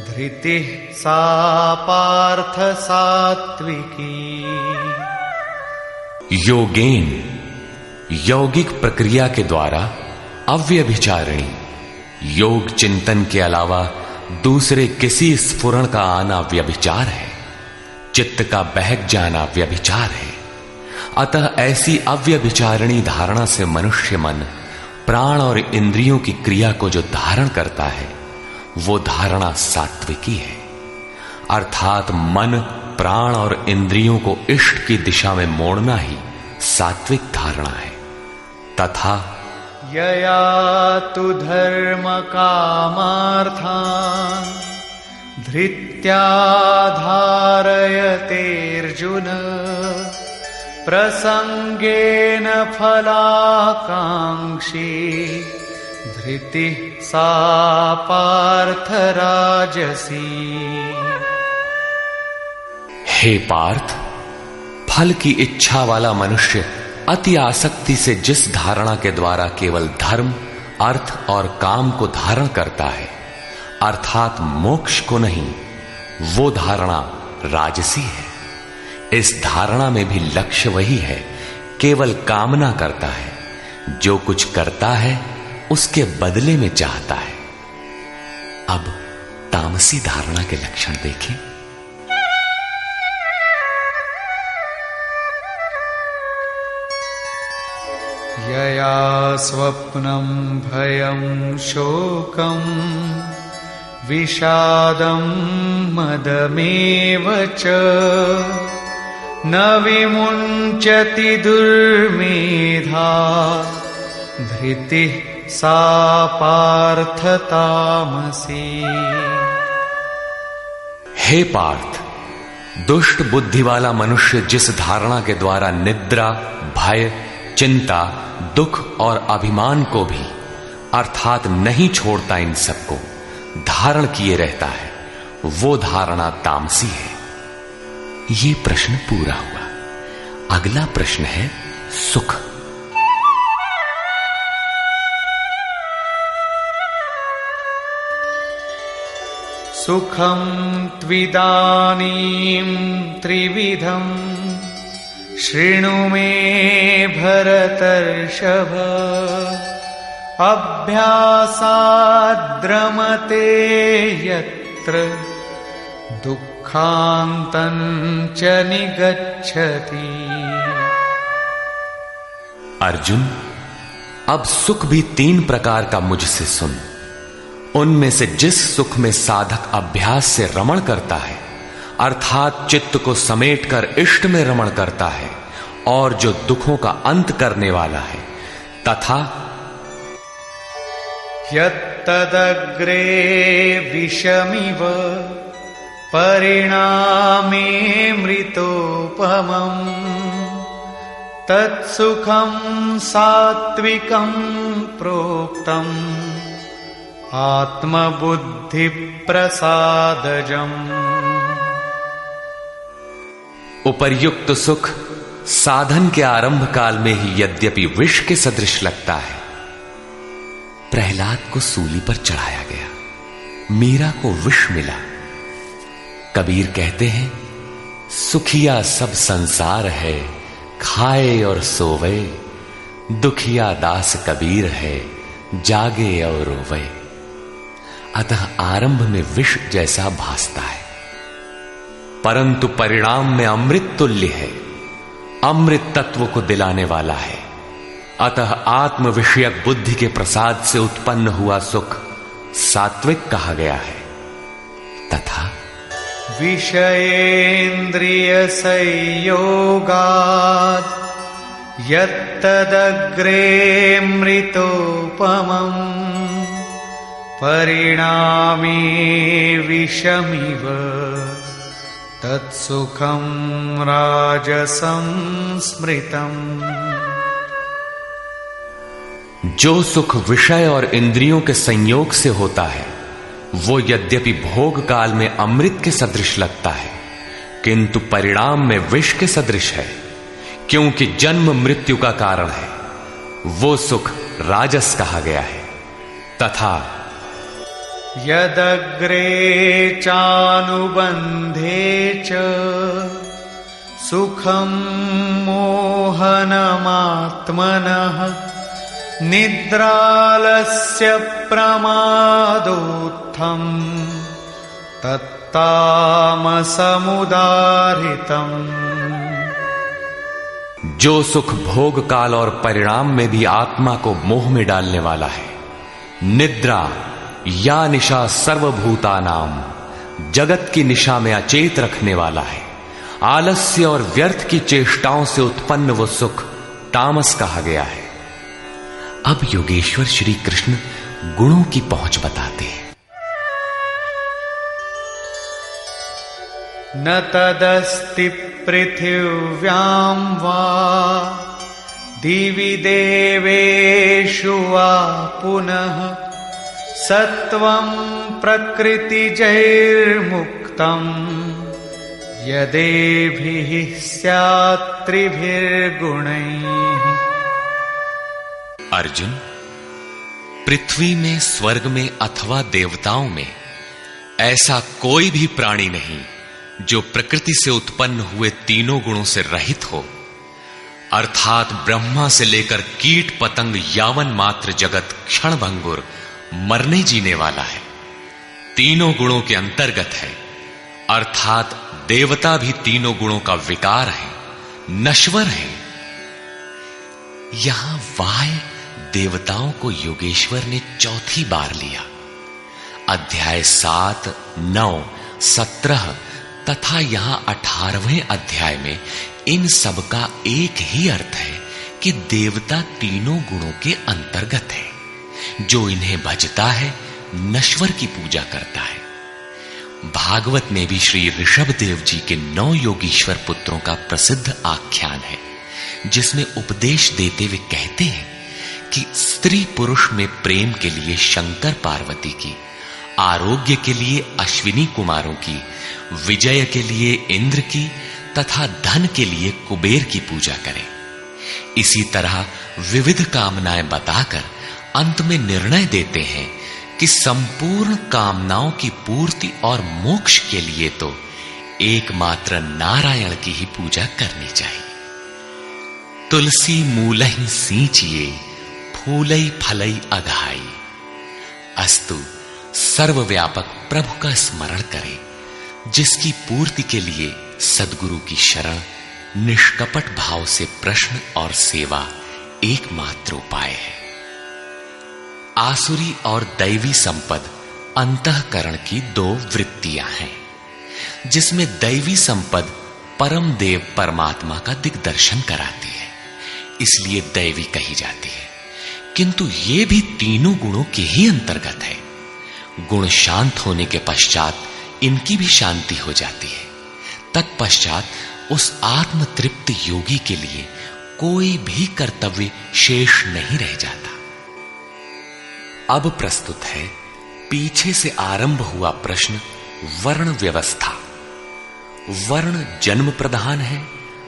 धृतिः सा पार्थ सात्विकी। योगेन, यौगिक प्रक्रिया के द्वारा अव्यभिचारिणी, योग चिंतन के अलावा दूसरे किसी स्फुरण का आना व्यभिचार है। चित्त का बहक जाना व्यभिचार है। अतः ऐसी अव्यभिचारिणी धारणा से मनुष्य मन प्राण और इंद्रियों की क्रिया को जो धारण करता है वो धारणा सात्विकी है। अर्थात मन, प्राण और इंद्रियों को इष्ट की दिशा में मोड़ना ही सात्विक धारणा है। तथा यया तु धर्म कामार्थान् धृत्या धारयतेऽर्जुन प्रसंगेन फलाकांक्षी धृतिः सा पार्थ राजसी। हे पार्थ, फल की इच्छा वाला मनुष्य अति आसक्ति से जिस धारणा के द्वारा केवल धर्म, अर्थ और काम को धारण करता है, अर्थात मोक्ष को नहीं, वो धारणा राजसी है। इस धारणा में भी लक्ष्य वही है, केवल कामना करता है, जो कुछ करता है उसके बदले में चाहता है। अब तामसी धारणा के लक्षण देखें। यया स्वप्नं भयं शोकं विषादं मदमेव च न विमुञ्चति दुर्मेधा धृतिः सा पार्थ तामसी। हे पार्थ, दुष्ट बुद्धि वाला मनुष्य जिस धारणा के द्वारा निद्रा, भय, चिंता, दुख और अभिमान को भी अर्थात नहीं छोड़ता, इन सबको धारण किए रहता है, वो धारणा तामसी है। ये प्रश्न पूरा हुआ। अगला प्रश्न है सुख। सुखं त्विदानीं त्रिविधं शृणु मे भरतर्षभ अभ्यासाद्रमते यत्र दुःखान्तं च निगच्छति। अर्जुन, अब सुख भी 3 प्रकार का मुझसे सुन। उनमें से जिस सुख में साधक अभ्यास से रमण करता है, अर्थात चित्त को समेटकर इष्ट में रमण करता है, और जो दुखों का अंत करने वाला है, तथा यत्तदग्रे विषमिव परिणामे मृतोपमम् तत्सुखं सात्विकं प्रोक्तम् आत्मबुद्धि प्रसादजम्। उपर्युक्त सुख साधन के आरंभ काल में ही यद्यपि विष के सदृश लगता है, प्रहलाद को सूली पर चढ़ाया गया, मीरा को विष मिला। कबीर कहते हैं, सुखिया सब संसार है, खाए और सोवे, दुखिया दास कबीर है, जागे और रोवे। अतः आरंभ में विष जैसा भासता है, परंतु परिणाम में अमृत तुल्य है, अमृत तत्व को दिलाने वाला है। अतः आत्म विषयक बुद्धि के प्रसाद से उत्पन्न हुआ सुख सात्विक कहा गया है। तथा विषयेन्द्रिय संयोगात् यत्तदग्रे मृतोपमम् परिणामे विषमिव तत्सुखं राजसं स्मृतम्। जो सुख विषय और इंद्रियों के संयोग से होता है, वो यद्यपि भोग काल में अमृत के सदृश लगता है, किंतु परिणाम में विष के सदृश है, क्योंकि जन्म मृत्यु का कारण है। वो सुख राजस कहा गया है। तथा यदग्रे चानुबंधे च सुखं मोहनमात्मनः निद्रालस्य प्रमादोत्थम् तत्तामसमुदाहृतम्। जो सुख भोग काल और परिणाम में भी आत्मा को मोह में डालने वाला है, निद्रा या निशा सर्वभूतानाम, जगत की निशा में अचेत रखने वाला है। आलस्य और व्यर्थ की चेष्टाओं से उत्पन्न वो सुख तामस कहा गया है। अब योगेश्वर श्री कृष्ण गुणों की पहुंच बताते हैं। न तदस्ति पृथिव्यां वा दिवि देवेषु वा पुनः सत्वं प्रकृतिजैर्मुक्तम् यदेभिः स्यात् त्रिभिर्गुणैः। अर्जुन, पृथ्वी में, स्वर्ग में अथवा देवताओं में ऐसा कोई भी प्राणी नहीं जो प्रकृति से उत्पन्न हुए तीनों गुणों से रहित हो, अर्थात ब्रह्मा से लेकर कीट पतंग यावन मात्र जगत क्षणभंगुर मरने जीने वाला है, तीनों गुणों के अंतर्गत है। अर्थात देवता भी तीनों गुणों का विकार है, नश्वर है। यहां वाय देवताओं को योगेश्वर ने चौथी बार लिया। अध्याय 7, 9, 17 तथा यहां 18वें अध्याय में इन सब का एक ही अर्थ है कि देवता तीनों गुणों के अंतर्गत है। जो इन्हें भजता है, नश्वर की पूजा करता है। भागवत में भी श्री ऋषभदेव जी के 9 योगीश्वर पुत्रों का प्रसिद्ध आख्यान है, जिसमें उपदेश देते हुए कहते हैं कि स्त्री पुरुष में प्रेम के लिए शंकर पार्वती की, आरोग्य के लिए अश्विनी कुमारों की, विजय के लिए इंद्र की तथा धन के लिए कुबेर की पूजा करें। इसी तरह विविध कामनाएं बताकर अंत में निर्णय देते हैं कि संपूर्ण कामनाओं की पूर्ति और मोक्ष के लिए तो एकमात्र नारायण की ही पूजा करनी चाहिए। तुलसी मूलहि सींचिए, फूलई फलई अघाई। अस्तु सर्वव्यापक प्रभु का स्मरण करें, जिसकी पूर्ति के लिए सद्गुरु की शरण, निष्कपट भाव से प्रश्न और सेवा एकमात्र उपाय है। आसुरी और दैवी संपद अंतःकरण की 2 वृत्तियां हैं, जिसमें दैवी संपद परम देव परमात्मा का दिग्दर्शन कराती है, इसलिए दैवी कही जाती है। किंतु ये भी तीनों गुणों के ही अंतर्गत है। गुण शांत होने के पश्चात इनकी भी शांति हो जाती है। तत्पश्चात उस आत्म तृप्त योगी के लिए कोई भी कर्तव्य शेष नहीं रह जाता। अब प्रस्तुत है पीछे से आरंभ हुआ प्रश्न, वर्ण व्यवस्था। वर्ण जन्म प्रधान है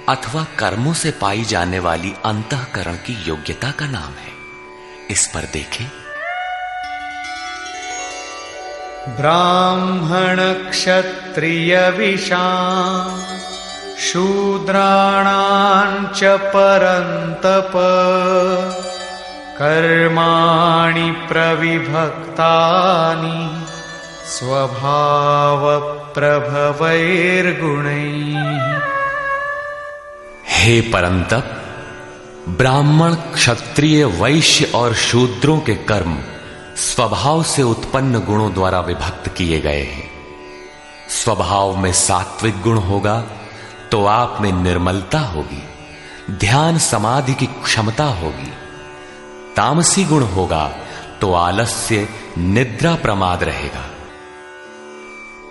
अथवा कर्मों से पाई जाने वाली अंतःकरण की योग्यता का नाम है। इस पर देखें। ब्राह्मण क्षत्रिय विशां शूद्राणां च परन्तप कर्माणि प्रविभक्तानि स्वभाव प्रभवैर्गुणैः। हे परंतप, ब्राह्मण, क्षत्रिय, वैश्य और शूद्रों के कर्म स्वभाव से उत्पन्न गुणों द्वारा विभक्त किए गए हैं। स्वभाव में सात्विक गुण होगा तो आप में निर्मलता होगी, ध्यान समाधि की क्षमता होगी। तामसी गुण होगा तो आलस्य, निद्रा, प्रमाद रहेगा।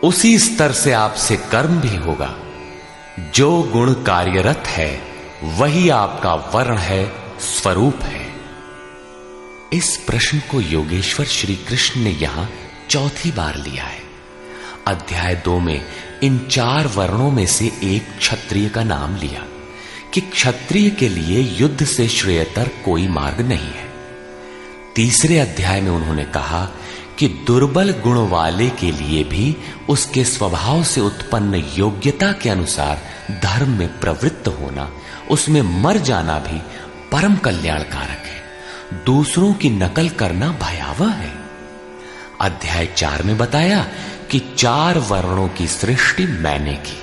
उसी स्तर से आपसे कर्म भी होगा। जो गुण कार्यरत है वही आपका वर्ण है, स्वरूप है। इस प्रश्न को योगेश्वर श्री कृष्ण ने यहां चौथी बार लिया है। अध्याय 2 में इन 4 वर्णों में से एक क्षत्रिय का नाम लिया कि क्षत्रिय के लिए युद्ध से श्रेयतर कोई मार्ग नहीं है। तीसरे अध्याय में उन्होंने कहा कि दुर्बल गुण वाले के लिए भी उसके स्वभाव से उत्पन्न योग्यता के अनुसार धर्म में प्रवृत्त होना, उसमें मर जाना भी परम कल्याणकारक है। दूसरों की नकल करना भयावह है। अध्याय 4 में बताया कि 4 वर्णों की सृष्टि मैंने की।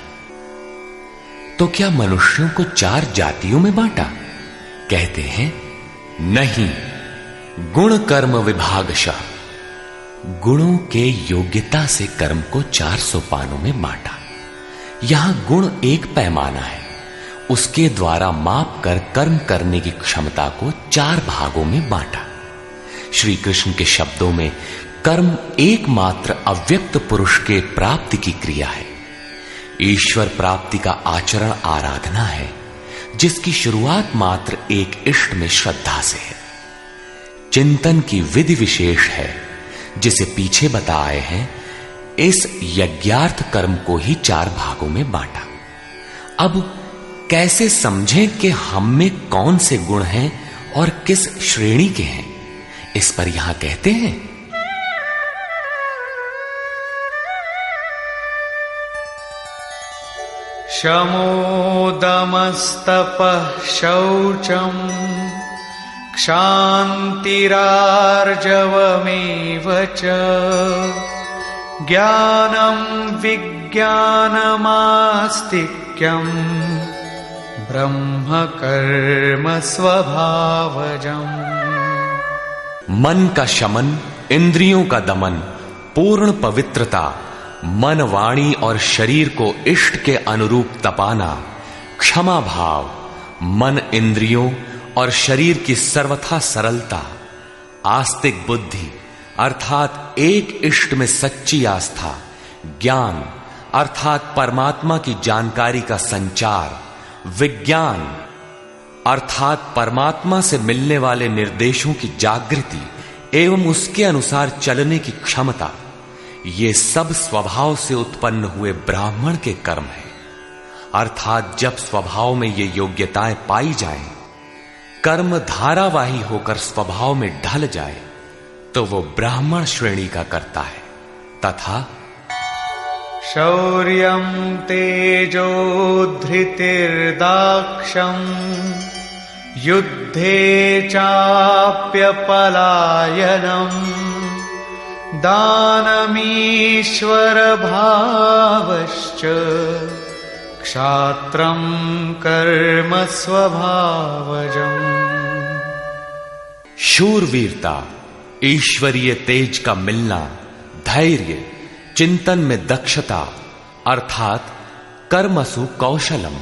तो क्या मनुष्यों को 4 जातियों में बांटा? कहते हैं नहीं, गुण कर्म विभागशः, गुणों के योग्यता से कर्म को 4 सोपानों में बांटा। यहां गुण एक पैमाना है, उसके द्वारा माप कर कर्म करने की क्षमता को 4 भागों में बांटा। श्री कृष्ण के शब्दों में कर्म एकमात्र अव्यक्त पुरुष के प्राप्ति की क्रिया है। ईश्वर प्राप्ति का आचरण आराधना है, जिसकी शुरुआत मात्र एक इष्ट में श्रद्धा से है। चिंतन की विधि विशेष है, जिसे पीछे बताए हैं। इस यज्ञार्थ कर्म को ही 4 भागों में बांटा। अब कैसे समझें कि हम में कौन से गुण हैं और किस श्रेणी के हैं, इस पर यहां कहते हैं शमो दमस्तपः शौचम् क्षान्तिरार्जवमेव च ज्ञानं विज्ञानमास्तिक्यम् ब्रह्म कर्म स्वभावजम्। मन का शमन, इंद्रियों का दमन, पूर्ण पवित्रता, मन, वाणी और शरीर को इष्ट के अनुरूप तपाना, क्षमा भाव, मन, इंद्रियों और शरीर की सर्वथा सरलता, आस्तिक बुद्धि अर्थात एक इष्ट में सच्ची आस्था, ज्ञान अर्थात परमात्मा की जानकारी का संचार, विज्ञान अर्थात परमात्मा से मिलने वाले निर्देशों की जागृति एवं उसके अनुसार चलने की क्षमता, ये सब स्वभाव से उत्पन्न हुए ब्राह्मण के कर्म हैं। अर्थात जब स्वभाव में ये योग्यताएं पाई जाएं, कर्म धारावाही होकर स्वभाव में ढल जाए, तो वो ब्राह्मण श्रेणी का करता है। तथा शौर्यं तेजो धृतिर्दाक्षम् युद्धे चाप्यपलायनम् दानमीश्वर भावश्च क्षात्रं कर्म स्वभावजम्। शूरवीरता, ईश्वरीय तेज का मिलना, धैर्य, चिंतन में दक्षता अर्थात कर्मसु कौशलम,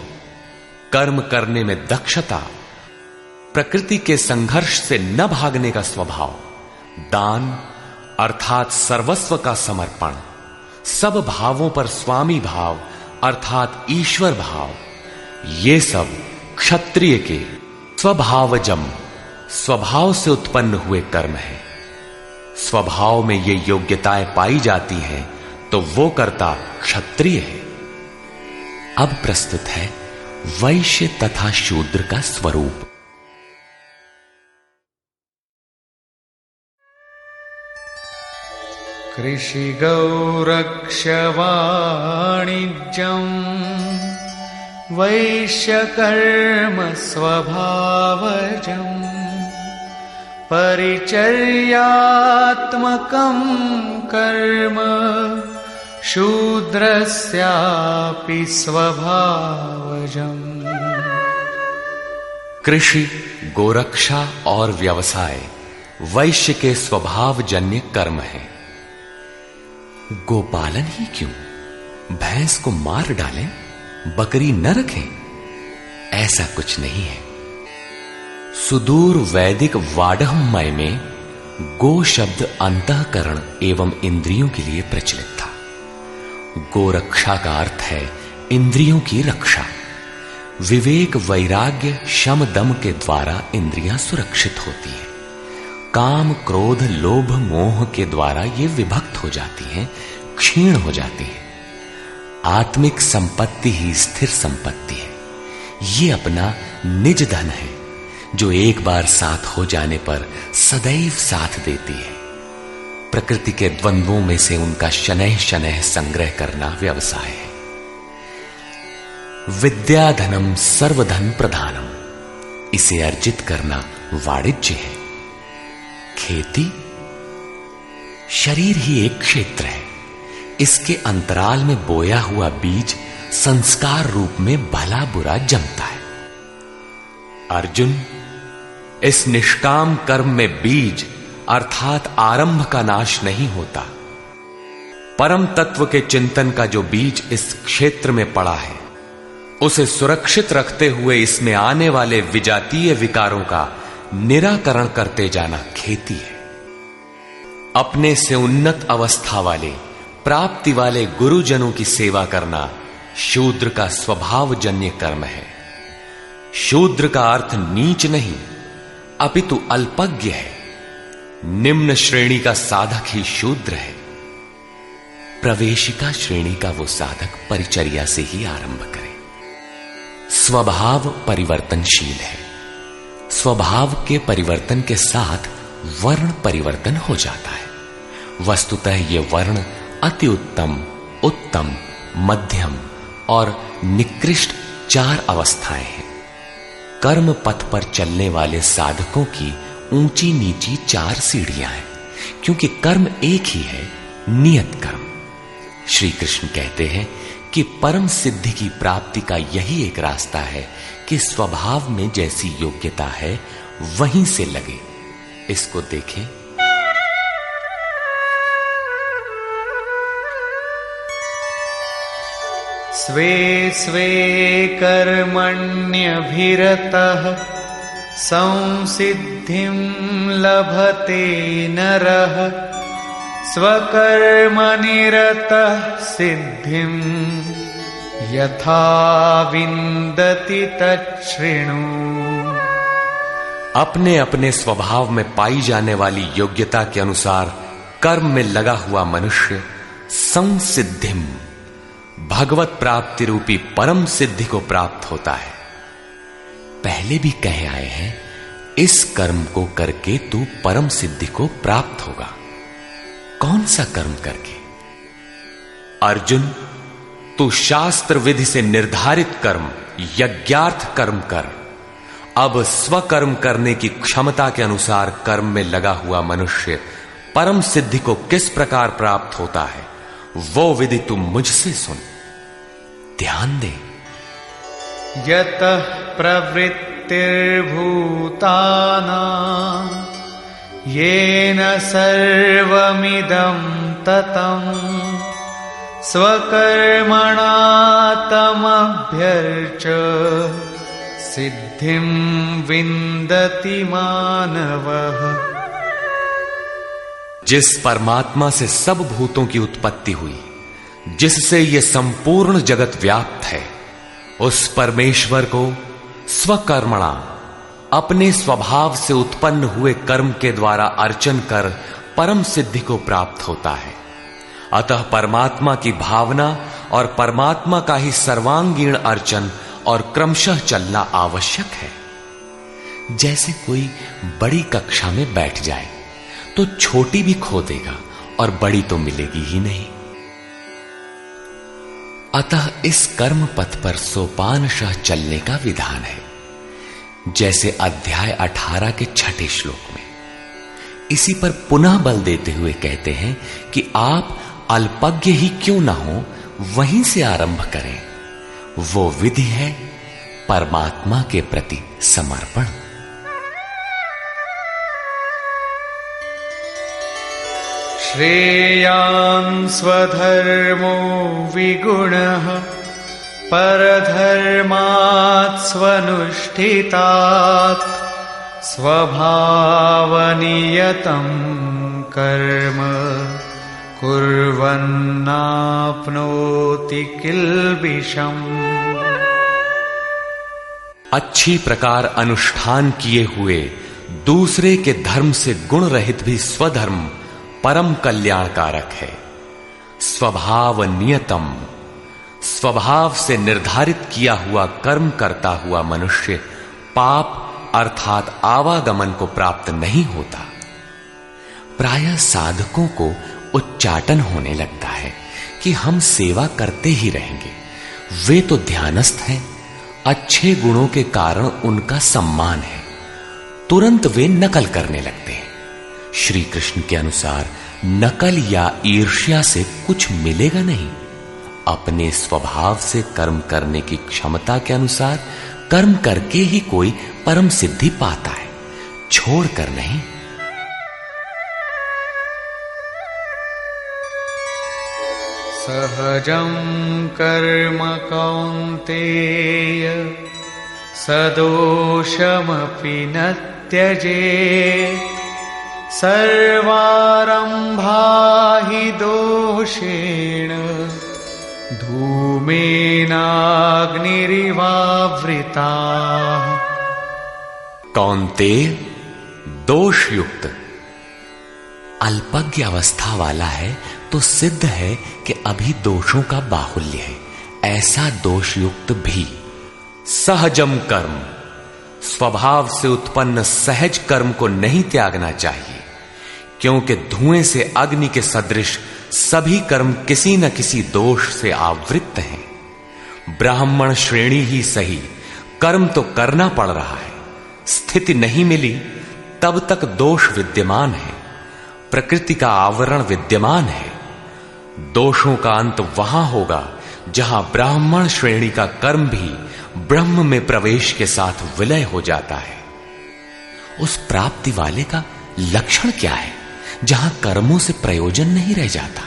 कर्म करने में दक्षता, प्रकृति के संघर्ष से न भागने का स्वभाव, दान अर्थात सर्वस्व का समर्पण, सब भावों पर स्वामी भाव अर्थात ईश्वर भाव, ये सब क्षत्रिय के स्वभावजम, स्वभाव से उत्पन्न हुए कर्म है। स्वभाव में ये योग्यताएं पाई जाती हैं तो वो कर्ता क्षत्रिय है। अब प्रस्तुत है वैश्य तथा शूद्र का स्वरूप। कृषि गौरक्ष्य वाणिज्यम् वैश्यकर्म स्वभावजम् परिचर्यात्मकं कर्म शूद्रस्यापि स्वभावजम्। कृषि, गोरक्षा और व्यवसाय वैश्य के स्वभावजन्य कर्म है। गोपालन ही क्यों, भैंस को मार डालें, बकरी न रखें, ऐसा कुछ नहीं है। सुदूर वैदिक वाडहमय में गो शब्द अंतःकरण एवं इंद्रियों के लिए प्रचलित था। गोरक्षा का अर्थ है इंद्रियों की रक्षा। विवेक, वैराग्य, शम, दम के द्वारा इंद्रियां सुरक्षित होती हैं। काम, क्रोध, लोभ, मोह के द्वारा ये विभक्त हो जाती हैं, क्षीण हो जाती हैं। आत्मिक संपत्ति ही स्थिर संपत्ति है। ये अपना निज धन है, जो एक बार साथ हो जाने पर सदैव साथ देती है। प्रकृति के द्वंद्वों में से उनका शनैः शनैः संग्रह करना व्यवसाय है। विद्या धनम सर्वधन प्रधानम, इसे अर्जित करना वाणिज्य है। खेती? शरीर ही एक क्षेत्र है। इसके अंतराल में बोया हुआ बीज संस्कार रूप में भला बुरा जमता है। अर्जुन, इस निष्काम कर्म में बीज अर्थात आरंभ का नाश नहीं होता। परम तत्व के चिंतन का जो बीज इस क्षेत्र में पड़ा है, उसे सुरक्षित रखते हुए इसमें आने वाले विजातीय विकारों का निराकरण करते जाना खेती है। अपने से उन्नत अवस्था वाले, प्राप्ति वाले गुरुजनों की सेवा करना शूद्र का स्वभावजन्य कर्म है। शूद्र का अर्थ नीच नहीं, अपितु अल्पज्ञ है। निम्न श्रेणी का साधक ही शूद्र है। प्रवेशिका श्रेणी का वो साधक परिचर्या से ही आरंभ करे। स्वभाव परिवर्तनशील है। स्वभाव के परिवर्तन के साथ वर्ण परिवर्तन हो जाता है। वस्तुतः ये वर्ण अति उत्तम, उत्तम, मध्यम और निकृष्ट 4 अवस्थाएं हैं। कर्म पथ पर चलने वाले साधकों की ऊंची नीची 4 सीढ़ियां हैं, क्योंकि कर्म एक ही है, नियत कर्म। श्री कृष्ण कहते हैं कि परम सिद्धि की प्राप्ति का यही एक रास्ता है कि स्वभाव में जैसी योग्यता है वहीं से लगे। इसको देखें। स्वे स्वे कर्मण्यभिरतः संसिद्धिं लभते नरः स्वकर्मनिरतः सिद्धिं यथा विन्दति तच्छृणु। अपने अपने स्वभाव में पाई जाने वाली योग्यता के अनुसार कर्म में लगा हुआ मनुष्य संसिद्धिम, भगवत प्राप्ति रूपी परम सिद्धि को प्राप्त होता है। पहले भी कहे आए हैं, इस कर्म को करके तू परम सिद्धि को प्राप्त होगा। कौन सा कर्म करके? अर्जुन, तू शास्त्र विधि से निर्धारित कर्म, यज्ञार्थ कर्म कर। अब स्वकर्म करने की क्षमता के अनुसार कर्म में लगा हुआ मनुष्य परम सिद्धि को किस प्रकार प्राप्त होता है, वो विधि तुम मुझसे सुन। ध्यान दे। यतः प्रवृत्तिर्भूतानां येन सर्वमिदं ततं स्वकर्मणा तमभ्यर्च्य सिद्धिं विन्दति मानवः। जिस परमात्मा से सब भूतों की उत्पत्ति हुई, जिससे यह संपूर्ण जगत व्याप्त है, उस परमेश्वर को स्वकर्मणा, अपने स्वभाव से उत्पन्न हुए कर्म के द्वारा अर्चन कर परम सिद्धि को प्राप्त होता है। अतः परमात्मा की भावना और परमात्मा का ही सर्वांगीण अर्चन और क्रमशः चलना आवश्यक है। जैसे कोई बड़ी कक्षा में बैठ जाए तो छोटी भी खो देगा और बड़ी तो मिलेगी ही नहीं। अतः इस कर्म पथ पर सोपानशः चलने का विधान है। जैसे अध्याय 18 के 6 श्लोक में। इसी पर पुनः बल देते हुए कहते हैं कि आप अल्पज्ञ ही क्यों ना हो, वहीं से आरंभ करें। वो विधि है परमात्मा के प्रति समर्पण। श्रेयान् स्वधर्मो विगुणः परधर्मात् स्वनुष्ठितात् स्वभावनियतं कर्म कुर्वन्नाप्नोति किल्बिषम्। अच्छी प्रकार अनुष्ठान किए हुए दूसरे के धर्म से गुण रहित भी स्वधर्म परम कल्याणकारक है। स्वभाव नियतम, स्वभाव से निर्धारित किया हुआ कर्म करता हुआ मनुष्य पाप अर्थात आवागमन को प्राप्त नहीं होता। प्रायः साधकों को उच्चाटन होने लगता है कि हम सेवा करते ही रहेंगे। वे तो ध्यानस्थ हैं, अच्छे गुणों के कारण उनका सम्मान है। तुरंत वे नकल करने लगते हैं। श्री कृष्ण के अनुसार नकल या ईर्ष्या से कुछ मिलेगा नहीं। अपने स्वभाव से कर्म करने की क्षमता के अनुसार कर्म करके ही कोई परम सिद्धि पाता है, छोड़कर नहीं। सहजं कर्म कौन्तेय सदोषमपि न त्यजेत् सर्वारम्भा हि दोषेण धूमेनाग्निरिवावृताः। कौन्तेय, दोष युक्त अल्पज्ञ अवस्था वाला है तो सिद्ध है कि अभी दोषों का बाहुल्य है। ऐसा दोष युक्त भी सहजम कर्म, स्वभाव से उत्पन्न सहज कर्म को नहीं त्यागना चाहिए, क्योंकि धुएं से अग्नि के सदृश सभी कर्म किसी न किसी दोष से आवृत्त हैं। ब्राह्मण श्रेणी ही सही, कर्म तो करना पड़ रहा है। स्थिति नहीं मिली तब तक दोष विद्यमान है, प्रकृति का आवरण विद्यमान है। दोषों का अंत वहां होगा जहां ब्राह्मण श्रेणी का कर्म भी ब्रह्म में प्रवेश के साथ विलय हो जाता है। उस प्राप्ति वाले का लक्षण क्या है जहां कर्मों से प्रयोजन नहीं रह जाता?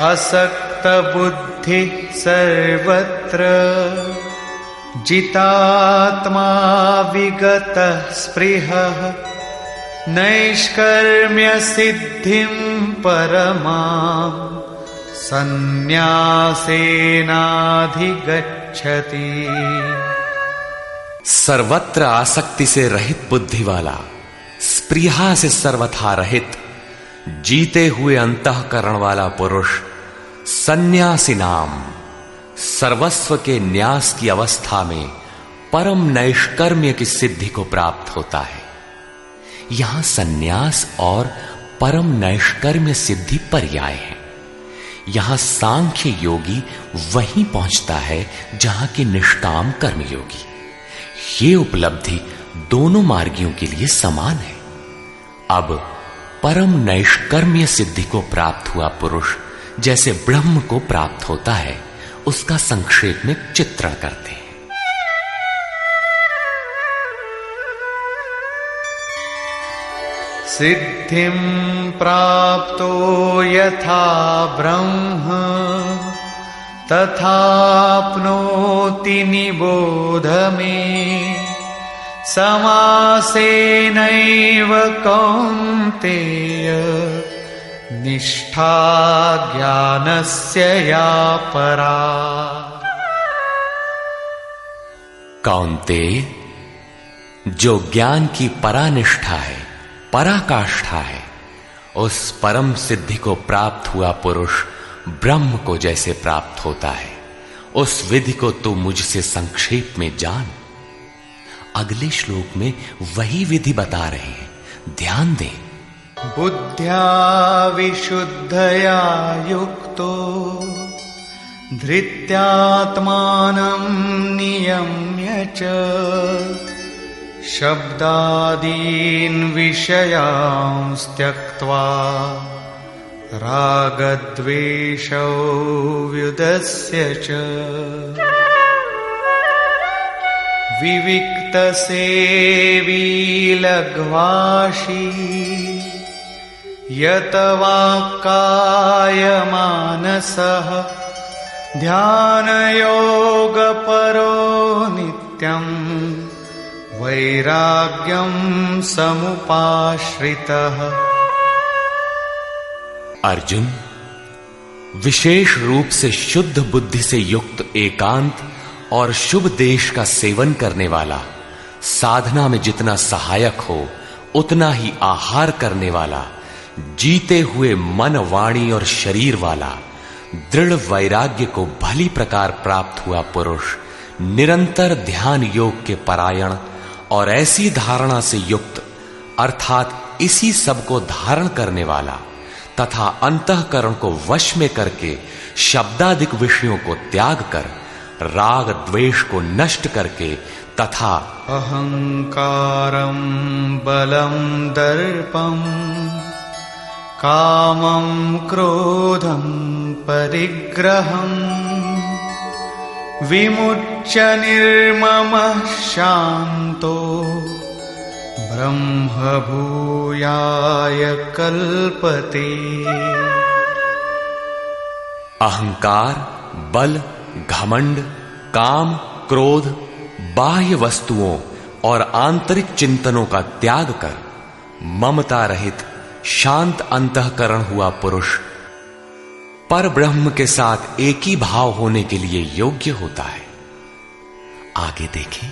असक्त बुद्धि सर्वत्र जितात्मा विगत स्पृहः नैष्कर्म्य सिद्धिं परमां संन्यासेनाधिगच्छति। सर्वत्र आसक्ति से रहित बुद्धि वाला, स्पृहा से सर्वथा रहित, जीते हुए अंतःकरण वाला पुरुष सन्यासी नाम सर्वस्व के न्यास की अवस्था में परम नैष्कर्म्य की सिद्धि को प्राप्त होता है। यहां सन्यास और परम नैष्कर्म्य सिद्धि पर्याय है। यहां सांख्य योगी वहीं पहुंचता है जहां की निष्काम कर्मयोगी। ये उपलब्धि दोनों मार्गियों के लिए समान है। अब परम नैष्कर्म्य सिद्धि को प्राप्त हुआ पुरुष जैसे ब्रह्म को प्राप्त होता है, उसका संक्षेप में चित्रण करते हैं। सिद्धिं प्राप्तो यथा ब्रह्म तथाप्नोति निबोध मे समासेनैव कौन्तेय निष्ठा ज्ञानस्य या परा। कौन्तेय, जो ज्ञान की परानिष्ठा है, पराकाष्ठा है, उस परम सिद्धि को प्राप्त हुआ पुरुष ब्रह्म को जैसे प्राप्त होता है, उस विधि को तू मुझसे संक्षेप में जान। अगले श्लोक में वही विधि बता रहे हैं, ध्यान दे। बुद्ध्या विशुद्धया युक्तो धृत्यात्मानं नियम्य च शब्दादीन् विषयांस् त्यक्त्वा रागद्वेषौ व्युदस्य च विविक्तसेवी लघ्वाशी यतवाक्कायमानसः ध्यानयोगपरो नित्यम् वैराग्यं समुपाश्रितः। अर्जुन, विशेष रूप से शुद्ध बुद्धि से युक्त एकांत और शुभ देश का सेवन करने वाला, साधना में जितना सहायक हो उतना ही आहार करने वाला, जीते हुए मन, वाणी और शरीर वाला, दृढ़ वैराग्य को भली प्रकार प्राप्त हुआ पुरुष, निरंतर ध्यान योग के परायण और ऐसी धारणा से युक्त अर्थात इसी सब को धारण करने वाला तथा अंतःकरण को वश में करके शब्दादिक विषयों को त्याग कर राग द्वेष को नष्ट करके तथा अहंकारं बलं दर्पं कामं क्रोधं परिग्रहं विमुच्य निर्ममः शान्तो ब्रह्मभूयाय कल्पते। अहंकार, बल, घमंड, काम, क्रोध, बाह्य वस्तुओं और आंतरिक चिंतनों का त्याग कर ममता रहित शांत अंतःकरण हुआ पुरुष पर ब्रह्म के साथ एक ही भाव होने के लिए योग्य होता है। आगे देखें।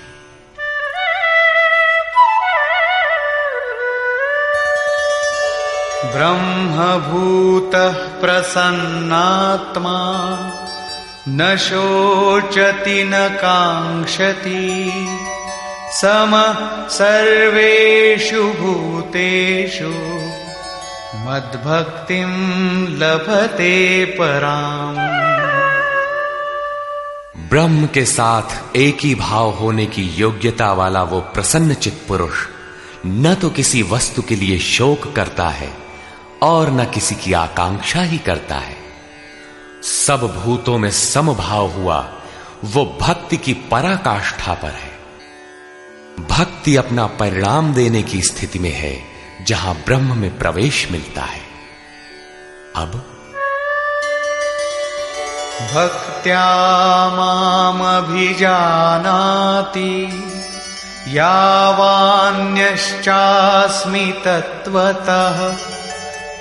ब्रह्मभूतः प्रसन्नात्मा न शोचति न काङ्क्षति समः सर्वेषु भूतेषु मद्भक्तिं लभते पराम्। ब्रह्म के साथ एक ही भाव होने की योग्यता वाला वो प्रसन्न चित्त पुरुष न तो किसी वस्तु के लिए शोक करता है और न किसी की आकांक्षा ही करता है। सब भूतों में समभाव हुआ वो भक्ति की पराकाष्ठा पर है। भक्ति अपना परिणाम देने की स्थिति में है जहां ब्रह्म में प्रवेश मिलता है। अब भक्त्या मामभिजानाति यावान्यश्चास्मि तत्त्वतः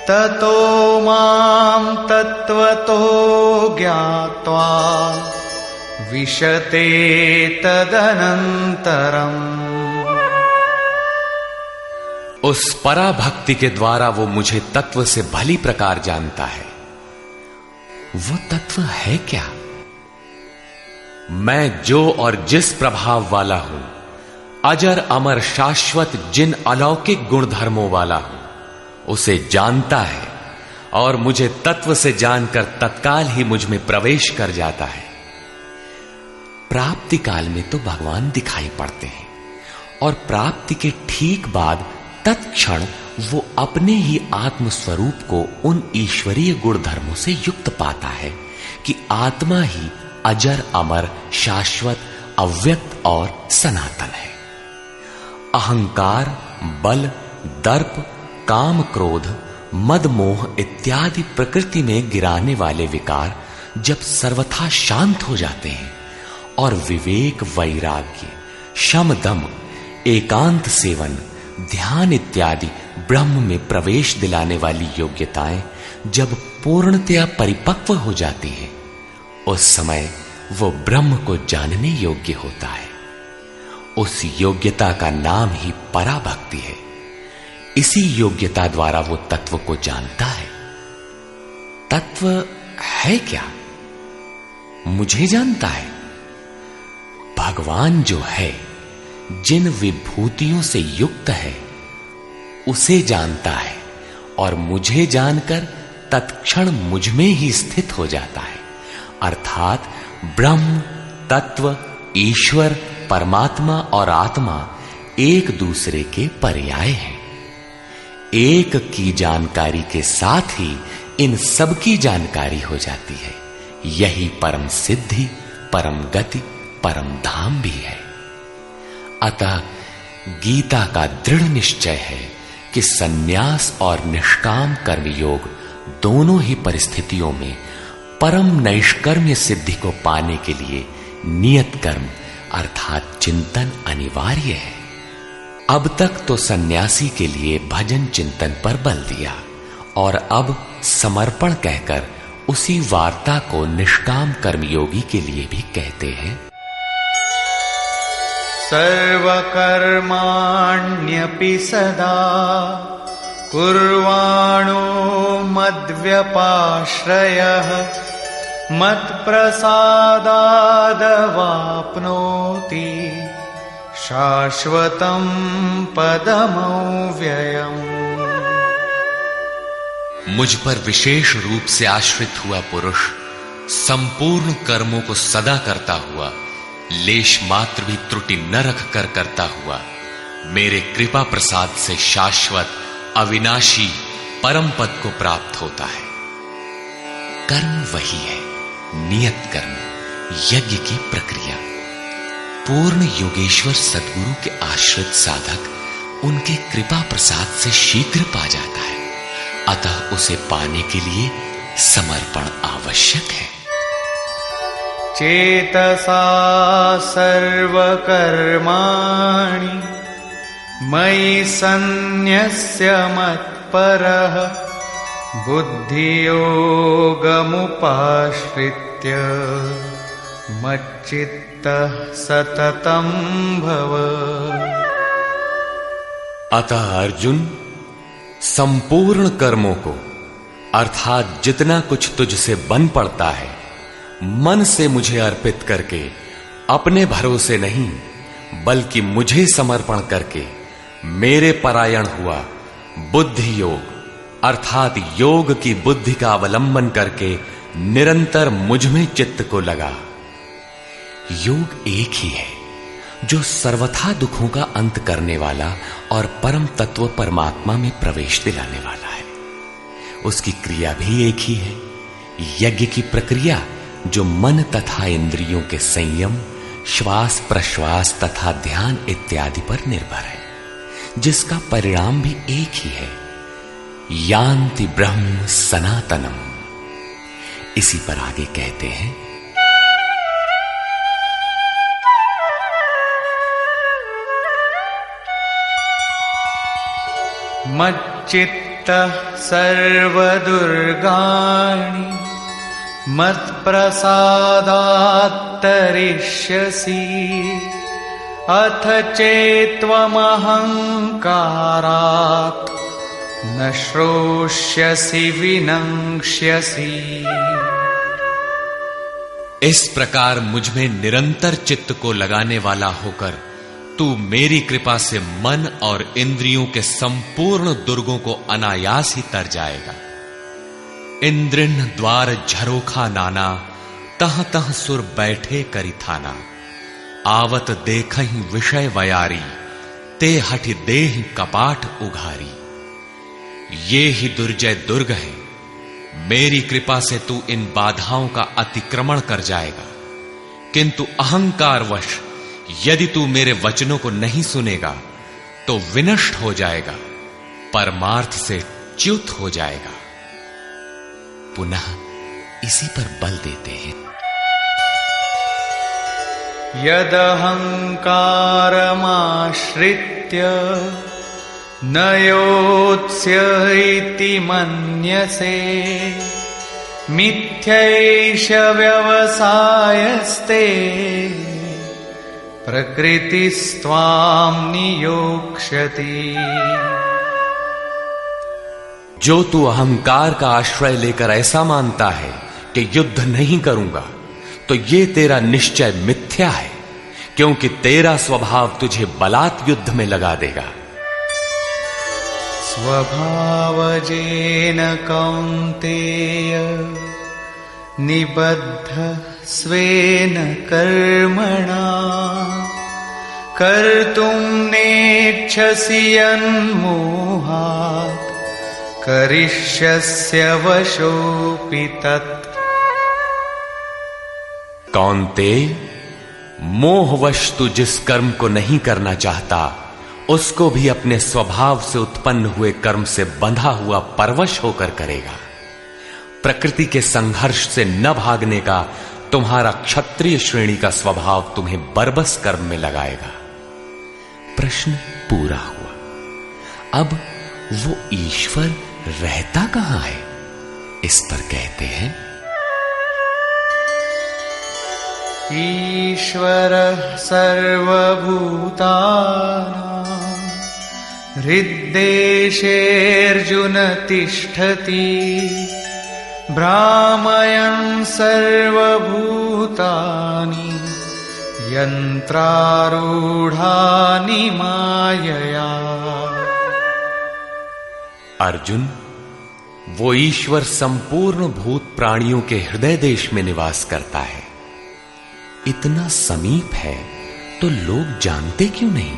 ततो मां तत्त्वतो ज्ञात्वा विशते तदनन्तरम्। उस पराभक्ति के द्वारा वो मुझे तत्व से भली प्रकार जानता है। वो तत्व है क्या? मैं जो और जिस प्रभाव वाला हूं, अजर अमर शाश्वत जिन अलौकिक गुणधर्मों वाला हूं, उसे जानता है और मुझे तत्व से जानकर तत्काल ही मुझ में प्रवेश कर जाता है। प्राप्ति काल में तो भगवान दिखाई पड़ते हैं और प्राप्ति के ठीक बाद तत्क्षण वो अपने ही आत्म स्वरूप को उन ईश्वरीय गुण धर्मों से युक्त पाता है कि आत्मा ही अजर अमर शाश्वत अव्यक्त और सनातन है। अहंकार, बल, दर्प, काम, क्रोध, मद, मोह इत्यादि प्रकृति में गिराने वाले विकार जब सर्वथा शांत हो जाते हैं और विवेक, वैराग्य, शम, दम, एकांत सेवन, ध्यान इत्यादि ब्रह्म में प्रवेश दिलाने वाली योग्यताएं जब पूर्णतया परिपक्व हो जाती हैं, उस समय वो ब्रह्म को जानने योग्य होता है। उस योग्यता का नाम ही पराभक्ति है। इसी योग्यता द्वारा वो तत्व को जानता है। तत्व है क्या? मुझे जानता है। भगवान जो है, जिन विभूतियों से युक्त है, उसे जानता है और मुझे जानकर तत्क्षण मुझ में ही स्थित हो जाता है। अर्थात ब्रह्म, तत्व, ईश्वर, परमात्मा और आत्मा एक दूसरे के पर्याय हैं। एक की जानकारी के साथ ही इन सब की जानकारी हो जाती है। यही परम सिद्धि, परम गति, परम धाम भी है। अतः गीता का दृढ़ निश्चय है कि सन्यास और निष्काम कर्मयोग दोनों ही परिस्थितियों में परम नैष्कर्म्य सिद्धि को पाने के लिए नियत कर्म अर्थात चिंतन अनिवार्य है। अब तक तो सन्यासी के लिए भजन चिंतन पर बल दिया और अब समर्पण कहकर उसी वार्ता को निष्काम कर्मयोगी के लिए भी कहते हैं। सर्वकर्माण्यपि सदा कुर्वाणो मद्व्यपाश्रयः मत्प्रसादादवाप्नोति शाश्वतं पदमव्ययम्। मुझ पर विशेष रूप से आश्रित हुआ पुरुष संपूर्ण कर्मों को सदा करता हुआ लेश मात्र भी त्रुटि न रख कर करता हुआ मेरे कृपा प्रसाद से शाश्वत अविनाशी परम पद को प्राप्त होता है। कर्म वही है, नियत कर्म, यज्ञ की प्रक्रिया। पूर्ण योगेश्वर सद्गुरु के आश्रित साधक उनके कृपा प्रसाद से शीघ्र पा जाता है, अतः उसे पाने के लिए समर्पण आवश्यक है। चेतसा सर्वकर्माणि मयि सन्न्यस्य मत्परः बुद्धियोगमुपाश्रित्य मच्चित्तः सततं भव। अतः अर्जुन, संपूर्ण कर्मों को अर्थात जितना कुछ तुझसे बन पड़ता है मन से मुझे अर्पित करके, अपने भरोसे नहीं बल्कि मुझे समर्पण करके मेरे परायण हुआ बुद्धि योग अर्थात योग की बुद्धि का अवलंबन करके निरंतर मुझ में चित्त को लगा। योग एक ही है जो सर्वथा दुखों का अंत करने वाला और परम तत्व परमात्मा में प्रवेश दिलाने वाला है। उसकी क्रिया भी एक ही है, यज्ञ की प्रक्रिया जो मन तथा इंद्रियों के संयम, श्वास प्रश्वास तथा ध्यान इत्यादि पर निर्भर है, जिसका परिणाम भी एक ही है, यान्ति ब्रह्म सनातनम। इसी पर आगे कहते हैं, मच्चित्तः सर्वदुर्गाणि मत्प्रसादात् तरिष्यसि अथ चेत्त्वमहङ्कारात् न श्रोष्यसि विनङ्क्ष्यसि। इस प्रकार मुझ में निरंतर चित्त को लगाने वाला होकर तू मेरी कृपा से मन और इंद्रियों के संपूर्ण दुर्गों को अनायास ही तर जाएगा। इंद्रिन द्वार झरोखा नाना, तह तह सुर बैठे करी थाना। आवत देखहि विषय वयारी, ते हठि देहि कपाट उघारी। ये ही दुर्जय दुर्ग है, मेरी कृपा से तू इन बाधाओं का अतिक्रमण कर जाएगा। किंतु अहंकारवश यदि तू मेरे वचनों को नहीं सुनेगा तो विनष्ट हो जाएगा, परमार्थ से च्युत हो जाएगा। पुनः इसी पर बल देते हैं, यदहंकारमाश्रित्य न योत्स्य इति मन्यसे मिथ्यैष व्यवसायस्ते प्रकृतिस्त्वां नियोक्ष्यति। जो तू अहंकार का आश्रय लेकर ऐसा मानता है कि युद्ध नहीं करूंगा, तो ये तेरा निश्चय मिथ्या है, क्योंकि तेरा स्वभाव तुझे बलात् युद्ध में लगा देगा। स्वभावजेन कौन्तेय निबद्ध स्वेन कर्मणा कर्तुं नेच्छसि यन्मोहात् करिष्यस्य वशोऽपि तत्। कौन्तेय, मोहवश तू जिस कर्म को नहीं करना चाहता उसको भी अपने स्वभाव से उत्पन्न हुए कर्म से बंधा हुआ परवश होकर करेगा। प्रकृति के संघर्ष से न भागने का तुम्हारा क्षत्रिय श्रेणी का स्वभाव तुम्हें बरबस कर्म में लगाएगा। प्रश्न पूरा हुआ। अब वो ईश्वर रहता कहां है, इस पर कहते हैं, ईश्वरः सर्वभूतानां हृद्देशेऽर्जुन तिष्ठति भ्रामयन् सर्वभूतानि यन्त्रारूढानि मायया। अर्जुन, वो ईश्वर संपूर्ण भूत प्राणियों के हृदय देश में निवास करता है। इतना समीप है तो लोग जानते क्यों नहीं?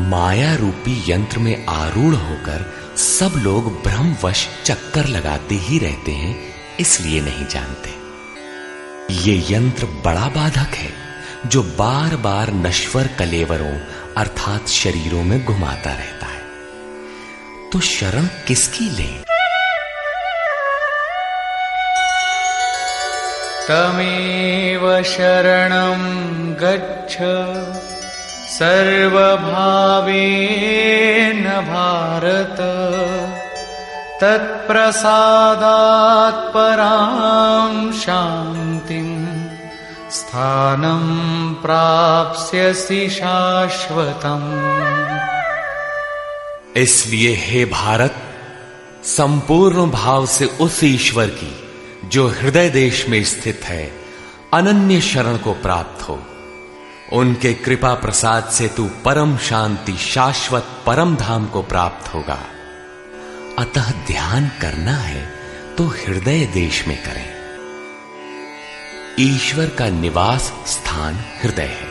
माया रूपी यंत्र में आरूढ़ होकर सब लोग भ्रमवश चक्कर लगाते ही रहते हैं, इसलिए नहीं जानते। ये यंत्र बड़ा बाधक है जो बार बार नश्वर कलेवरों अर्थात शरीरों में घुमाता रहता है। तो शरण किसकी लें? तमेव शरणं गच्छ सर्वभावेन भारत, तत्प्रसादात् परां शान्तिं स्थानं प्राप्स्यसि शाश्वतम्। इसलिए हे भारत, संपूर्ण भाव से उस ईश्वर की जो हृदय देश में स्थित है अनन्य शरण को प्राप्त हो। उनके कृपा प्रसाद से तू परम शांति शाश्वत परम धाम को प्राप्त होगा। अतः ध्यान करना है तो हृदय देश में करें। ईश्वर का निवास स्थान हृदय है।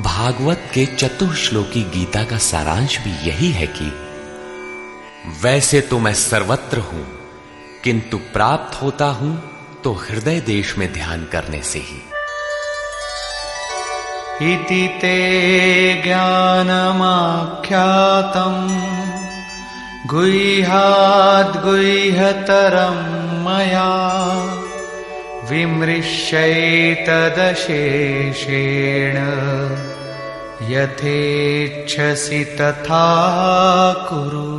भागवत के चतुश्लोकी गीता का सारांश भी यही है कि वैसे तो मैं सर्वत्र हूं, किंतु प्राप्त होता हूं तो हृदय देश में ध्यान करने से ही। इति ते ज्ञानमाख्यातम् गुह्याद्गुह्यतरं मया, विमृश्यैतदशेषेण यथेच्छसि तथा कुरु।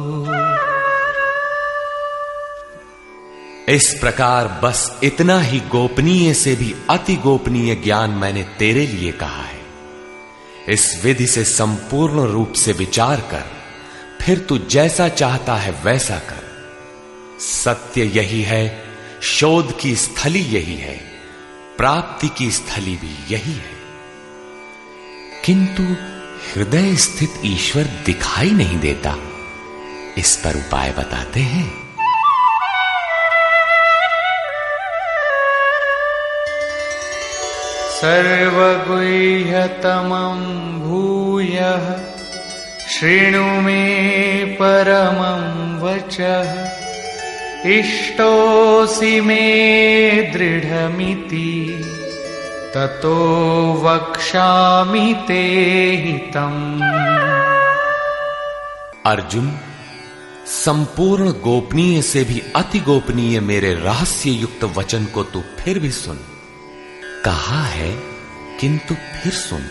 इस प्रकार बस इतना ही गोपनीय से भी अति गोपनीय ज्ञान मैंने तेरे लिए कहा है। इस विधि से संपूर्ण रूप से विचार कर, फिर तू जैसा चाहता है वैसा कर। सत्य यही है, शोध की स्थली यही है, प्राप्ति की स्थली भी यही है। किंतु हृदय स्थित ईश्वर दिखाई नहीं देता, इस पर उपाय बताते हैं। सर्वगुह्यतमं भूयः शृणु मे परमं वचः, इष्टोऽसि मे दृढमिति ततो वक्ष्यामि ते हितम्। अर्जुन, संपूर्ण गोपनीय से भी अति गोपनीय मेरे रहस्य युक्त वचन को तू फिर भी सुन। कहा है किंतु फिर सुन।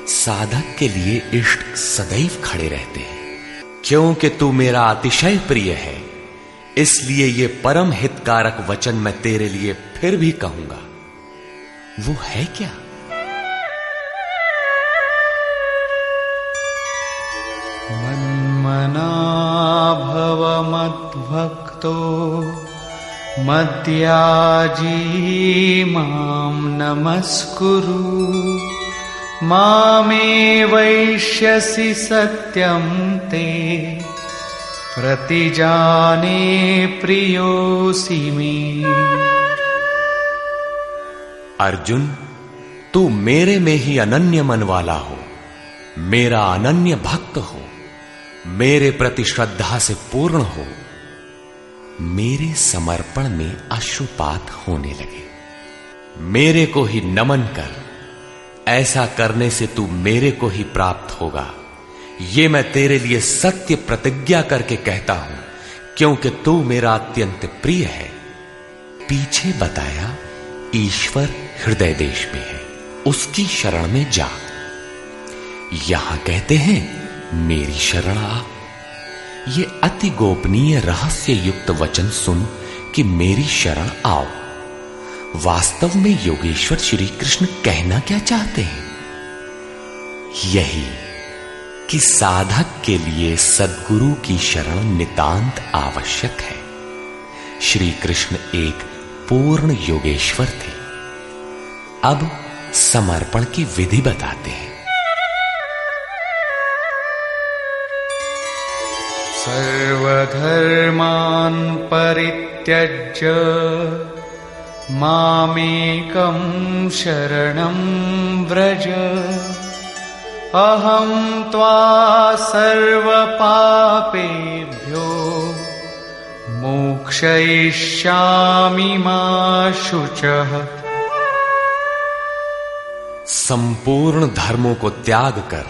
साधक के लिए इष्ट सदैव खड़े रहते हैं। क्योंकि तू मेरा अतिशय प्रिय है, इसलिए ये परम हितकारक वचन मैं तेरे लिए फिर भी कहूंगा। वो है क्या? मन्मना भव मद्भक्तो मद्याजी मां नमस्कुरु, मामे वैष्यसि सत्यं ते प्रतिजाने प्रियोऽसि मे। अर्जुन, तू मेरे में ही अनन्य मन वाला हो, मेरा अनन्य भक्त हो, मेरे प्रति श्रद्धा से पूर्ण हो, मेरे समर्पण में अश्रुपात होने लगे। मेरे को ही नमन कर। ऐसा करने से तू मेरे को ही प्राप्त होगा। ये मैं तेरे लिए सत्य प्रतिज्ञा करके कहता हूं, क्योंकि तू मेरा अत्यंत प्रिय है। पीछे बताया ईश्वर हृदय देश में है, उसकी शरण में जा। यहां कहते हैं मेरी शरण आ। ये अति गोपनीय रहस्य युक्त वचन सुन कि मेरी शरण आओ। वास्तव में योगेश्वर श्री कृष्ण कहना क्या चाहते हैं? यही कि साधक के लिए सद्गुरु की शरण नितांत आवश्यक है। श्री कृष्ण एक पूर्ण योगेश्वर थे। अब समर्पण की विधि बताते हैं। सर्वधर्मान् परित्यज्य मामेकं शरणं व्रज अहं त्वा सर्वपापेभ्यो मोक्षयिष्यामि मा शुचः। संपूर्ण धर्मों को त्याग कर,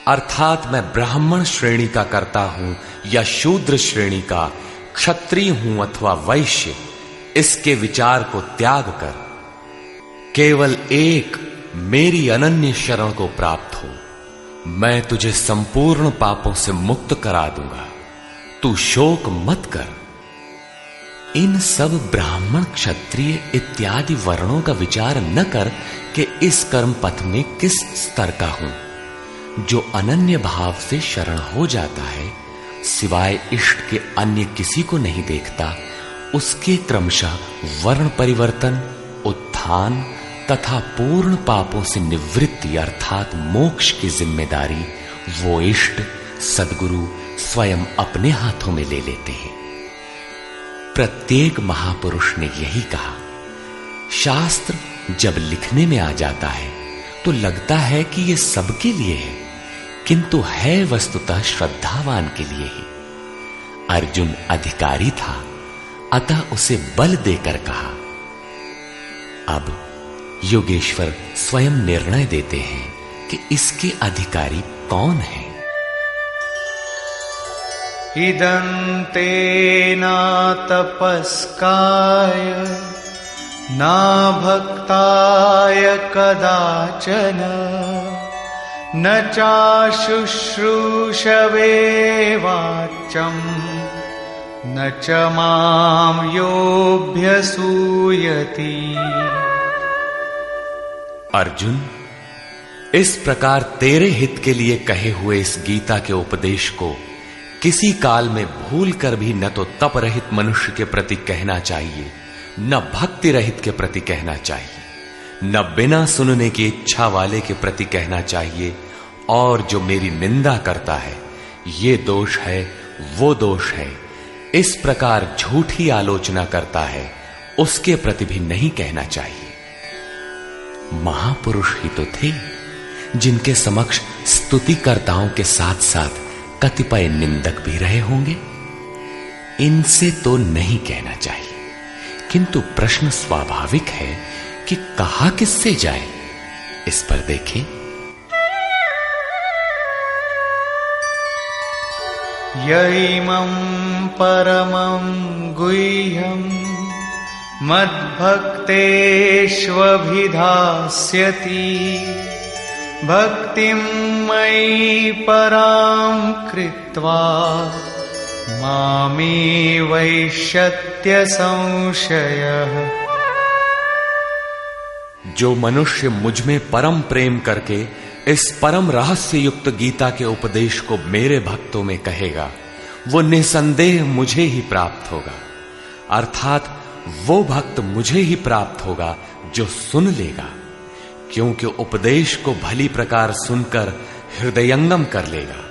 अर्थात मैं ब्राह्मण श्रेणी का करता हूं या शूद्र श्रेणी का, क्षत्रिय हूं अथवा वैश्य, इसके विचार को त्याग कर केवल एक मेरी अनन्य शरण को प्राप्त हो। मैं तुझे संपूर्ण पापों से मुक्त करा दूंगा। तू शोक मत कर। इन सब ब्राह्मण क्षत्रिय इत्यादि वर्णों का विचार न कर कि इस कर्म पथ में किस स्तर का हूं। जो अनन्य भाव से शरण हो जाता है, सिवाय इष्ट के अन्य किसी को नहीं देखता, उसके क्रमशः वर्ण परिवर्तन, उत्थान तथा पूर्ण पापों से निवृत्ति अर्थात मोक्ष की जिम्मेदारी वो इष्ट सद्गुरु स्वयं अपने हाथों में ले लेते हैं। प्रत्येक महापुरुष ने यही कहा। शास्त्र जब लिखने में आ जाता है तो लगता है कि यह सबके लिए है, किंतु है वस्तुतः श्रद्धावान के लिए ही। अर्जुन अधिकारी था, अतः उसे बल देकर कहा। अब योगेश्वर स्वयं निर्णय देते हैं कि इसके अधिकारी कौन है। इदन्ते ना तपस्काय ना भक्ताय कदाचन न चाशुश्रूषवे वाच्यम् न च मां योऽभ्यसूयति। अर्जुन, इस प्रकार तेरे हित के लिए कहे हुए इस गीता के उपदेश को किसी काल में भूल कर भी न तो तप रहित मनुष्य के प्रति कहना चाहिए, न भक्ति रहित के प्रति कहना चाहिए, न बिना सुनने की इच्छा वाले के प्रति कहना चाहिए। और जो मेरी निंदा करता है, ये दोष है, वो दोष है, इस प्रकार झूठी आलोचना करता है, उसके प्रति भी नहीं कहना चाहिए। महापुरुष ही तो थे जिनके समक्ष स्तुतिकर्ताओं के साथ साथ कतिपय निंदक भी रहे होंगे। इनसे तो नहीं कहना चाहिए, किंतु प्रश्न स्वाभाविक है कि कहा किससे जाए। इस पर देखें। यैमं परमं गुह्यं मद्भक्तेष्वभिधास्यति भक्तिं मयि परां कृत्वा मामे वैष्यत्य संशयः। जो मनुष्य मुझ में परम प्रेम करके इस परम रहस्य युक्त गीता के उपदेश को मेरे भक्तों में कहेगा, वो निसंदेह मुझे ही प्राप्त होगा। अर्थात वो भक्त मुझे ही प्राप्त होगा जो सुन लेगा, क्योंकि उपदेश को भली प्रकार सुनकर हृदयंगम कर लेगा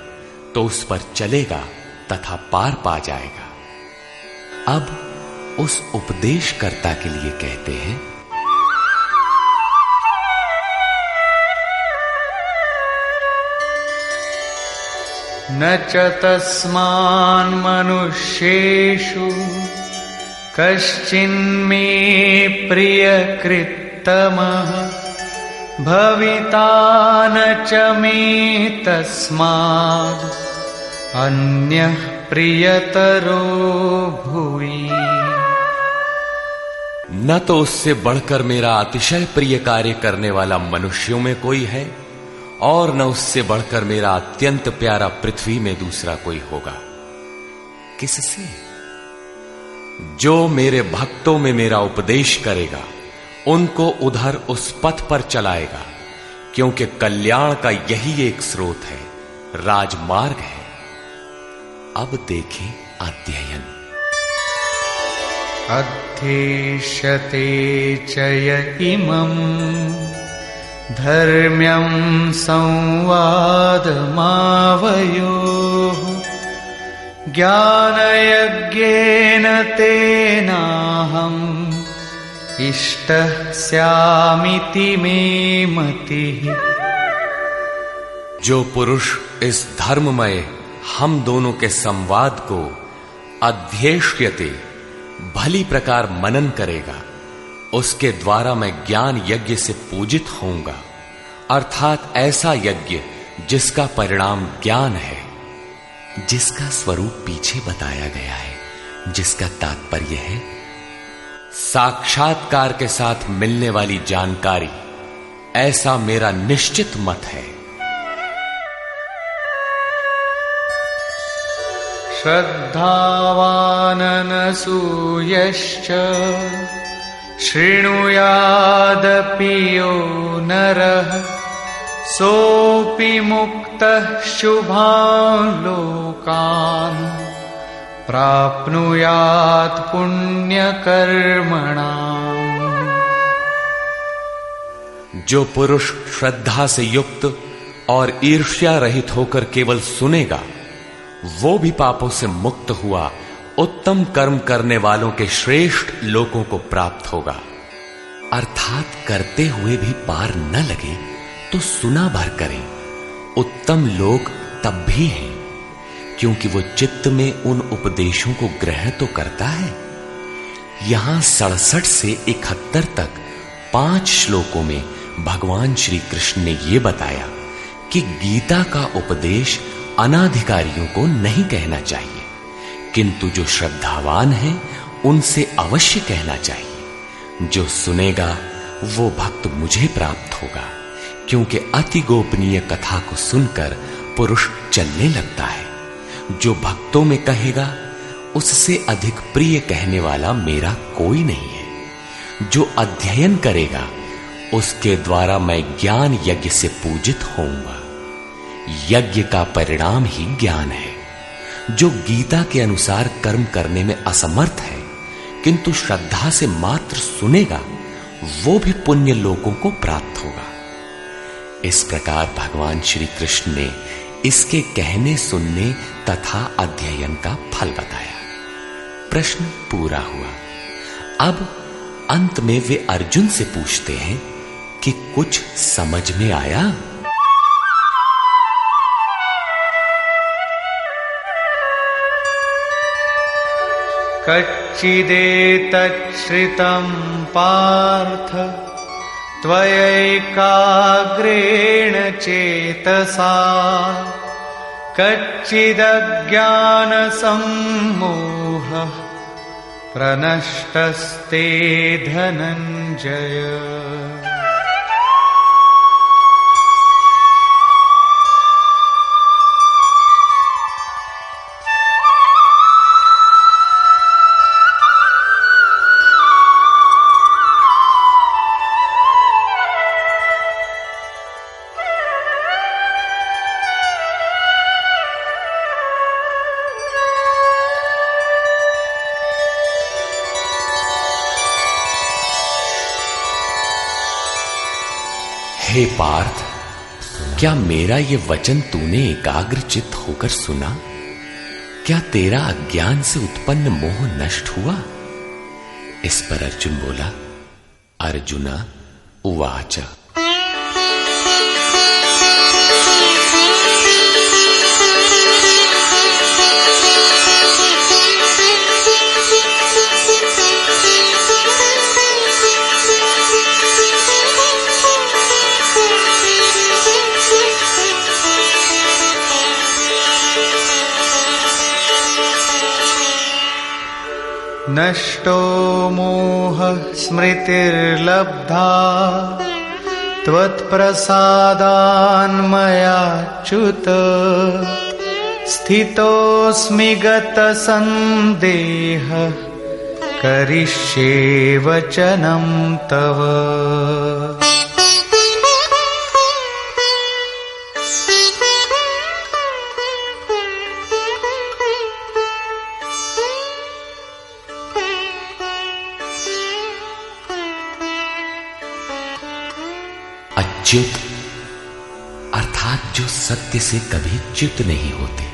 तो उस पर चलेगा तथा पार पा जाएगा। अब उस उपदेशकर्ता के लिए कहते हैं। न च तस्मान् मनुष्येषु कश्चिन्मे प्रियकृत्तमः भविता न च मे तस्माद् अन्यः प्रियतरो भुवि। न तो उससे बढ़कर मेरा अतिशय प्रिय कार्य करने वाला मनुष्यों में कोई है, और न उससे बढ़कर मेरा अत्यंत प्यारा पृथ्वी में दूसरा कोई होगा। किससे? जो मेरे भक्तों में मेरा उपदेश करेगा, उनको उधर उस पथ पर चलाएगा, क्योंकि कल्याण का यही एक स्रोत है, राजमार्ग है। अब देखें अध्ययन। अध्येष्यते च य इमम् धर्म्यं संवादमावयोः ज्ञानयज्ञेन तेनाहम् इष्टः स्यामिति मे मतिः। जो पुरुष इस धर्ममय हम दोनों के संवाद को अध्येष्यते भली प्रकार मनन करेगा, उसके द्वारा मैं ज्ञान यज्ञ से पूजित होऊंगा, अर्थात ऐसा यज्ञ जिसका परिणाम ज्ञान है, जिसका स्वरूप पीछे बताया गया है, जिसका तात्पर्य है साक्षात्कार के साथ मिलने वाली जानकारी। ऐसा मेरा निश्चित मत है। श्रद्धावान अनसूयश्च शृणुयादपि यो नरः सोऽपि मुक्तः शुभान् लोकान् प्राप्नुयात् पुण्यकर्मणाम्। जो पुरुष श्रद्धा से युक्त और ईर्ष्या रहित होकर केवल सुनेगा, वो भी पापों से मुक्त हुआ उत्तम कर्म करने वालों के श्रेष्ठ लोकों को प्राप्त होगा। अर्थात करते हुए भी पार न लगे तो सुना भर करें। उत्तम लोक तब भी हैं क्योंकि वो चित्त में उन उपदेशों को ग्रहण तो करता है। यहां 67 से 71 तक 5 श्लोकों में भगवान श्री कृष्ण ने यह बताया कि गीता का उपदेश अनाधिकारियों को नहीं कहना चाहिए, किंतु जो श्रद्धावान हैं उनसे अवश्य कहना चाहिए। जो सुनेगा वो भक्त मुझे प्राप्त होगा, क्योंकि अति गोपनीय कथा को सुनकर पुरुष चलने लगता है। जो भक्तों में कहेगा उससे अधिक प्रिय कहने वाला मेरा कोई नहीं है। जो अध्ययन करेगा उसके द्वारा मैं ज्ञान यज्ञ से पूजित होऊंगा। यज्ञ का परिणाम ही ज्ञान है। जो गीता के अनुसार कर्म करने में असमर्थ है किंतु श्रद्धा से मात्र सुनेगा, वो भी पुण्य लोकों को प्राप्त होगा। इस प्रकार भगवान श्री कृष्ण ने इसके कहने सुनने तथा अध्ययन का फल बताया। प्रश्न पूरा हुआ। अब अंत में वे अर्जुन से पूछते हैं कि कुछ समझ में आया? कच्चिदेतच्छ्रितं पार्थ त्वयैकाग्रेण चेतसा कच्चिदज्ञानसम्मोहः प्रनष्टस्ते धनञ्जय। हे पार्थ, क्या मेरा ये वचन तूने एकाग्र चित्त होकर सुना? क्या तेरा अज्ञान से उत्पन्न मोह नष्ट हुआ? इस पर अर्जुन बोला, अर्जुना उवाच। नष्टो मोहः स्मृतिर्लब्धा त्वत्प्रसादान्मयाच्युत स्थितोऽस्मि गतसन्देहः करिष्ये वचनं तव। च्युत अर्थात जो सत्य से कभी च्युत नहीं होते।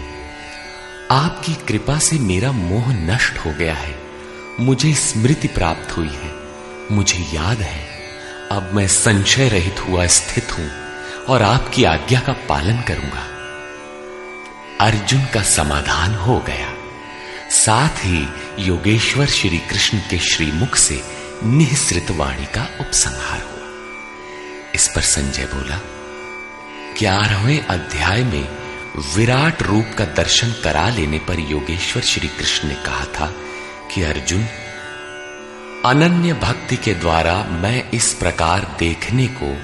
आपकी कृपा से मेरा मोह नष्ट हो गया है, मुझे स्मृति प्राप्त हुई है, मुझे याद है, अब मैं संशय रहित हुआ स्थित हूं और आपकी आज्ञा का पालन करूंगा। अर्जुन का समाधान हो गया। साथ ही योगेश्वर श्री कृष्ण के श्रीमुख से निःसृत वाणी का उपसंहार हुआ। इस पर संजय बोला, 11वें अध्याय में विराट रूप का दर्शन करा लेने पर योगेश्वर श्री कृष्ण ने कहा था कि अर्जुन, अनन्य भक्ति के द्वारा मैं इस प्रकार देखने को,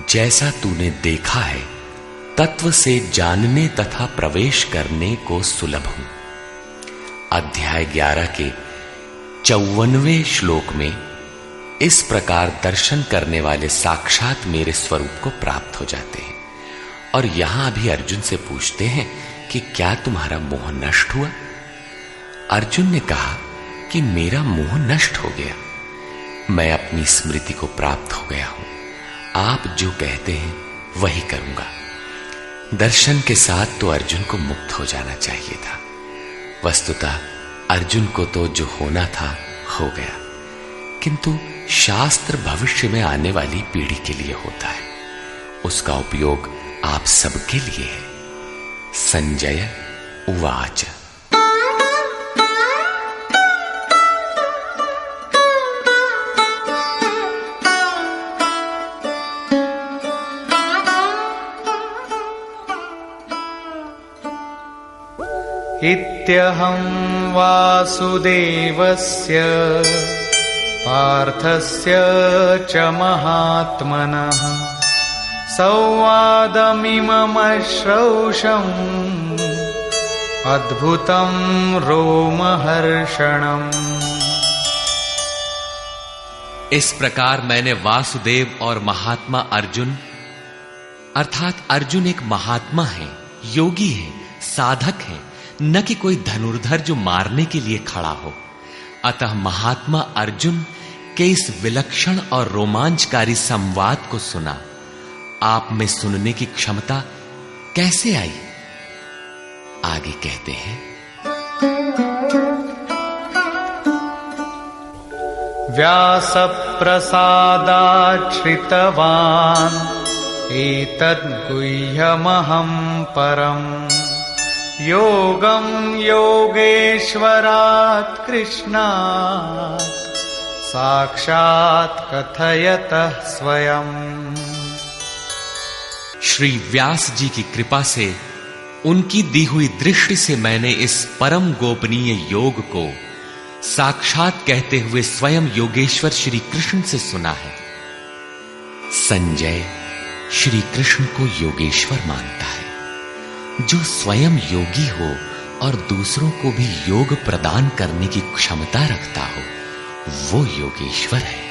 जैसा तूने देखा है, तत्व से जानने तथा प्रवेश करने को सुलभ हूं। अध्याय 11 के 54वें श्लोक में इस प्रकार दर्शन करने वाले साक्षात मेरे स्वरूप को प्राप्त हो जाते हैं। और यहां भी अर्जुन से पूछते हैं कि क्या तुम्हारा मोह नष्ट हुआ? अर्जुन ने कहा कि मेरा मोह नष्ट हो गया, मैं अपनी स्मृति को प्राप्त हो गया हूं। आप जो कहते हैं वही करूंगा। दर्शन के साथ तो अर्जुन को मुक्त हो जाना चाहिए था। वस्तुतः अर्जुन को तो जो होना था हो गया, किंतु शास्त्र भविष्य में आने वाली पीढ़ी के लिए होता है, उसका उपयोग आप सबके लिए है। संजय उवाच। इत्यहं वासुदेवस्य पार्थस्य च महात्मनः संवादमिममश्रौषम् अद्भुतं रोमहर्षणम्। इस प्रकार मैंने वासुदेव और महात्मा अर्जुन, अर्थात अर्जुन एक महात्मा है, योगी है, साधक है, न कि कोई धनुर्धर जो मारने के लिए खड़ा हो। अतः महात्मा अर्जुन के इस विलक्षण और रोमांचकारी संवाद को सुना। आप में सुनने की क्षमता कैसे आई? आगे कहते हैं, व्यासप्रसादाच्छ्रितवान् एतद्गुह्यमहं परम् योगं योगेश्वरात् कृष्णात् साक्षात् कथयतः स्वयं। श्री व्यास जी की कृपा से, उनकी दी हुई दृष्टि से मैंने इस परम गोपनीय योग को साक्षात कहते हुए स्वयं योगेश्वर श्री कृष्ण से सुना है। संजय श्री कृष्ण को योगेश्वर मानता है। जो स्वयं योगी हो और दूसरों को भी योग प्रदान करने की क्षमता रखता हो, वो योगेश्वर है।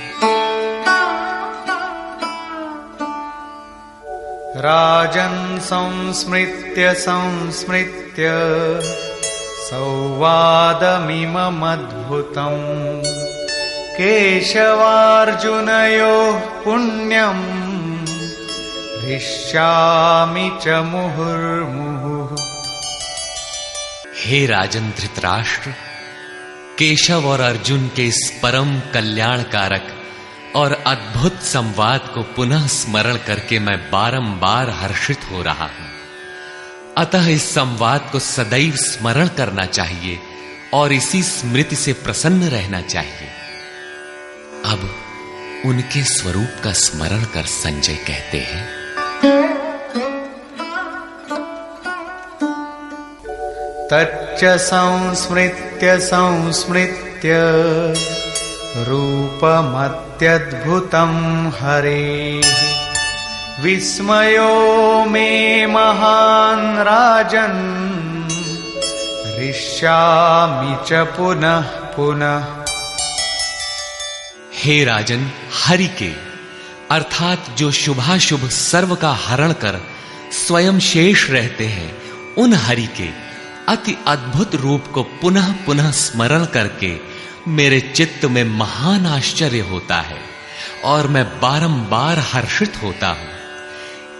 राजन् संस्मृत्य संस्मृत्य संवादमिममद्भुतम् केशवार्जुनयोः पुण्यम् हृष्यामि च मुहुर्मुहुः। हे राजन धृतराष्ट्र, केशव और अर्जुन के इस परम कल्याणकारक और अद्भुत संवाद को पुनः स्मरण करके मैं बारंबार हर्षित हो रहा हूं। अतः इस संवाद को सदैव स्मरण करना चाहिए और इसी स्मृति से प्रसन्न रहना चाहिए। अब उनके स्वरूप का स्मरण कर संजय कहते हैं, तच्च संस्मृत्य संस्मृत्य रूपमत्यद्भुतं हरेः विस्मयो मे महान् राजन् हृष्यामि च पुनः पुनः। हे राजन, हरि के अर्थात जो शुभाशुभ सर्व का हरण कर स्वयं शेष रहते हैं, उन हरि के अति अद्भुत रूप को पुनः पुनः स्मरण करके मेरे चित्त में महान आश्चर्य होता है और मैं बारंबार हर्षित होता हूं।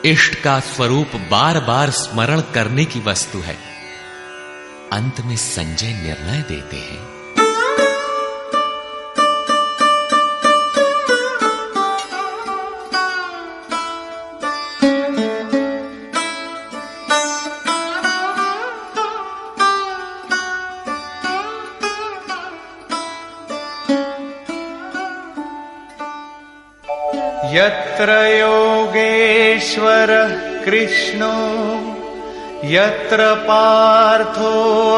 इष्ट का स्वरूप बार बार स्मरण करने की वस्तु है। अंत में संजय निर्णय देते हैं, यत्र योगेश्वरः कृष्णो यत्र पार्थो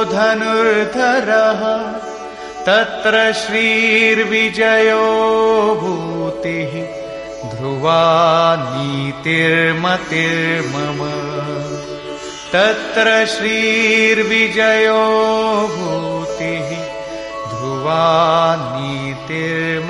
धनुर्धरः तत्र श्रीर्विजयो भूतिः ध्रुवा नीतिर्मतिर्मम। तत्र श्रीर्विजयो भूतिः ध्रुवा नीतिर्मतिर्मम।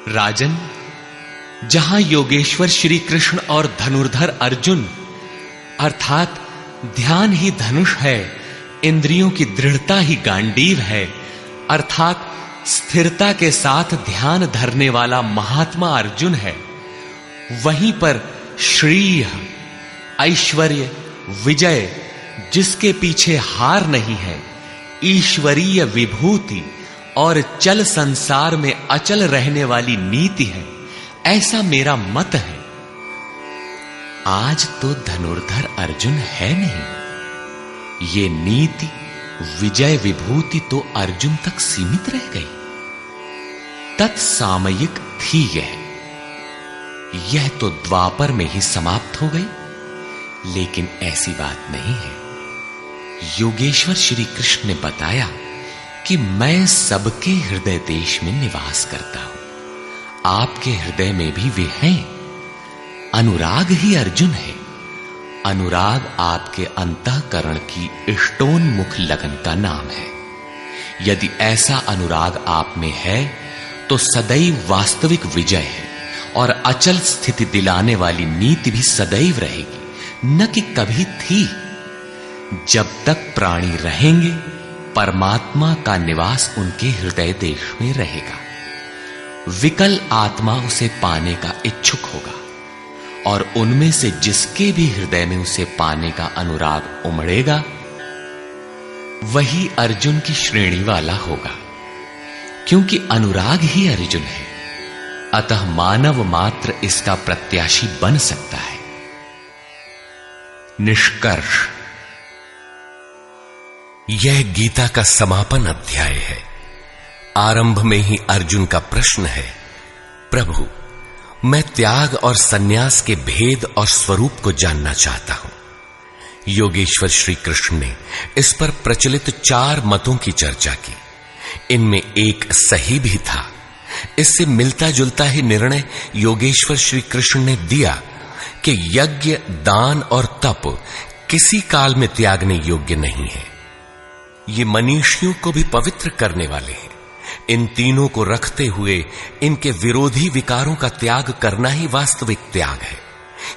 राजन, जहां योगेश्वर श्री कृष्ण और धनुर्धर अर्जुन अर्थात ध्यान ही धनुष है, इंद्रियों की दृढ़ता ही गांडीव है, अर्थात स्थिरता के साथ ध्यान धरने वाला महात्मा अर्जुन है, वहीं पर श्री ऐश्वर्य विजय जिसके पीछे हार नहीं है, ईश्वरीय विभूति और चल संसार में अचल रहने वाली नीति है, ऐसा मेरा मत है। आज तो धनुर्धर अर्जुन है नहीं, ये नीति विजय विभूति तो अर्जुन तक सीमित रह गई, तत्सामयिक थी यह तो द्वापर में ही समाप्त हो गई। लेकिन ऐसी बात नहीं है। योगेश्वर श्री कृष्ण ने बताया कि मैं सबके हृदय देश में निवास करता हूं, आपके हृदय में भी वे हैं। अनुराग ही अर्जुन है। अनुराग आपके अंतःकरण की इष्टोन्मुख लगन का नाम है। यदि ऐसा अनुराग आप में है तो सदैव वास्तविक विजय है और अचल स्थिति दिलाने वाली नीति भी सदैव रहेगी, न कि कभी थी। जब तक प्राणी रहेंगे परमात्मा का निवास उनके हृदय देश में रहेगा। विकल आत्मा उसे पाने का इच्छुक होगा और उनमें से जिसके भी हृदय में उसे पाने का अनुराग उमड़ेगा वही अर्जुन की श्रेणी वाला होगा, क्योंकि अनुराग ही अर्जुन है। अतः मानव मात्र इसका प्रत्याशी बन सकता है। निष्कर्ष, यह गीता का समापन अध्याय है। आरंभ में ही अर्जुन का प्रश्न है, प्रभु मैं त्याग और सन्यास के भेद और स्वरूप को जानना चाहता हूं। योगेश्वर श्री कृष्ण ने इस पर प्रचलित 4 मतों की चर्चा की। इनमें एक सही भी था। इससे मिलता जुलता ही निर्णय योगेश्वर श्री कृष्ण ने दिया कि यज्ञ, दान और तप किसी काल में त्यागने योग्य नहीं है। ये मनीषियों को भी पवित्र करने वाले हैं। इन तीनों को रखते हुए इनके विरोधी विकारों का त्याग करना ही वास्तविक त्याग है।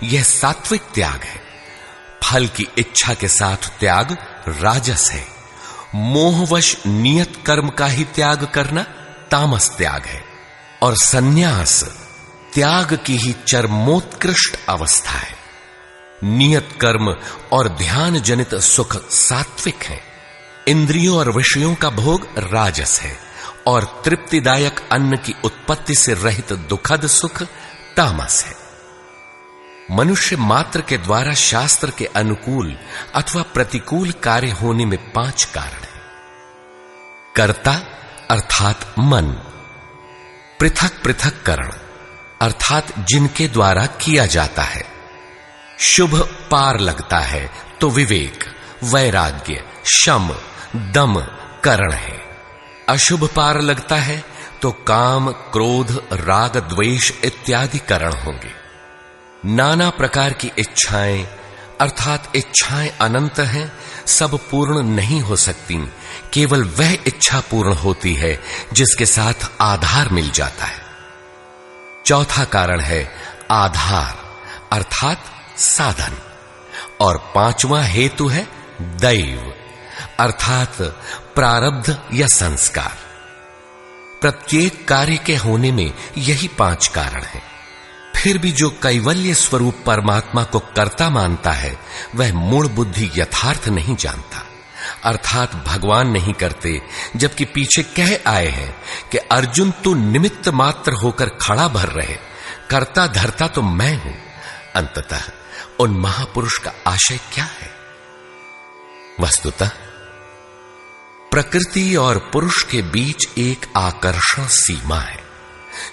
यह सात्विक त्याग है। फल की इच्छा के साथ त्याग राजस है। मोहवश नियत कर्म का ही त्याग करना तामस त्याग है। और सन्यास त्याग की ही चरमोत्कृष्ट अवस्था है। नियत कर्म और ध्यान जनित सुख सात्विक है। इंद्रियों और विषयों का भोग राजस है और तृप्तिदायक अन्न की उत्पत्ति से रहित दुखद सुख तामस है। मनुष्य मात्र के द्वारा शास्त्र के अनुकूल अथवा प्रतिकूल कार्य होने में 5 कारण हैं। कर्ता अर्थात मन, पृथक पृथक करण अर्थात जिनके द्वारा किया जाता है। शुभ पार लगता है तो विवेक, वैराग्य, शम, दम करण है। अशुभ पार लगता है तो काम, क्रोध, राग, द्वेष इत्यादि करण होंगे। नाना प्रकार की इच्छाएं अर्थात इच्छाएं अनंत हैं, सब पूर्ण नहीं हो सकती। केवल वह इच्छा पूर्ण होती है जिसके साथ आधार मिल जाता है। चौथा कारण है आधार अर्थात साधन। और 5वां हेतु है दैव अर्थात प्रारब्ध या संस्कार। प्रत्येक कार्य के होने में यही 5 कारण हैं। फिर भी जो कैवल्य स्वरूप परमात्मा को कर्ता मानता है वह मूल बुद्धि यथार्थ नहीं जानता। अर्थात भगवान नहीं करते, जबकि पीछे कह आए हैं कि अर्जुन तू निमित्त मात्र होकर खड़ा भर रहे, कर्ता धर्ता तो मैं हूं। अंततः उन महापुरुष का आशय क्या है? वस्तुतः प्रकृति और पुरुष के बीच एक आकर्षण सीमा है।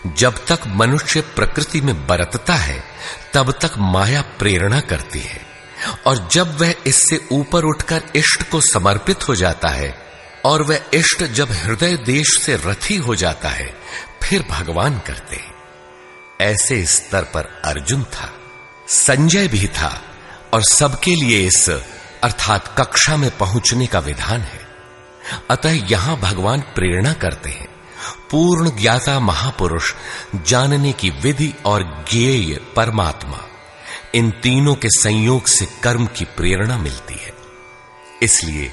जब तक मनुष्य प्रकृति में बरतता है तब तक माया प्रेरणा करती है, और जब वह इससे ऊपर उठकर इष्ट को समर्पित हो जाता है और वह इष्ट जब हृदय देश से रथी हो जाता है फिर भगवान करते हैं। ऐसे स्तर पर अर्जुन था, संजय भी था, और सबके लिए इस अर्थात कक्षा में पहुंचने का विधान है। अतः यहां भगवान प्रेरणा करते हैं। पूर्ण ज्ञाता महापुरुष, जानने की विधि और ज्ञेय परमात्मा, इन तीनों के संयोग से कर्म की प्रेरणा मिलती है। इसलिए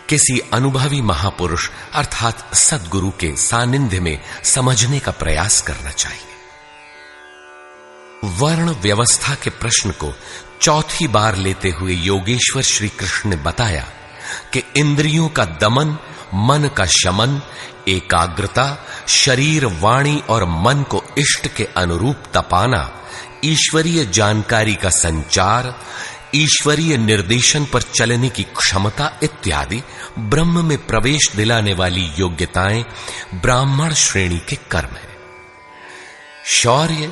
किसी अनुभवी महापुरुष अर्थात सद्गुरु के सानिध्य में समझने का प्रयास करना चाहिए। वर्ण व्यवस्था के प्रश्न को चौथी बार लेते हुए योगेश्वर श्री कृष्ण ने बताया कि इंद्रियों का दमन, मन का शमन, एकाग्रता, शरीर, वाणी और मन को इष्ट के अनुरूप तपाना, ईश्वरीय जानकारी का संचार, ईश्वरीय निर्देशन पर चलने की क्षमता इत्यादि ब्रह्म में प्रवेश दिलाने वाली योग्यताएं ब्राह्मण श्रेणी के कर्म है। शौर्य,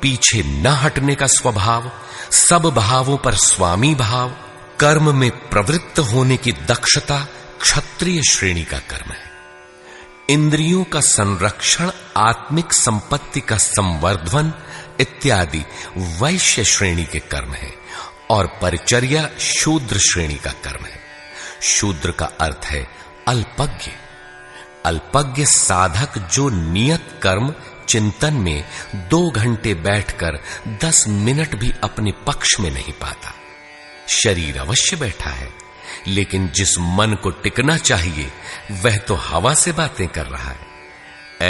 पीछे न हटने का स्वभाव, सब भावों पर स्वामी भाव, कर्म में प्रवृत्त होने की दक्षता क्षत्रिय श्रेणी का कर्म है। इंद्रियों का संरक्षण, आत्मिक संपत्ति का संवर्धन इत्यादि वैश्य श्रेणी के कर्म है, और परिचर्या शूद्र श्रेणी का कर्म है। शूद्र का अर्थ है अल्पज्ञ। अल्पज्ञ साधक जो नियत कर्म चिंतन में 2 घंटे बैठकर 10 मिनट भी अपने पक्ष में नहीं पाता। शरीर अवश्य बैठा है, लेकिन जिस मन को टिकना चाहिए वह तो हवा से बातें कर रहा है।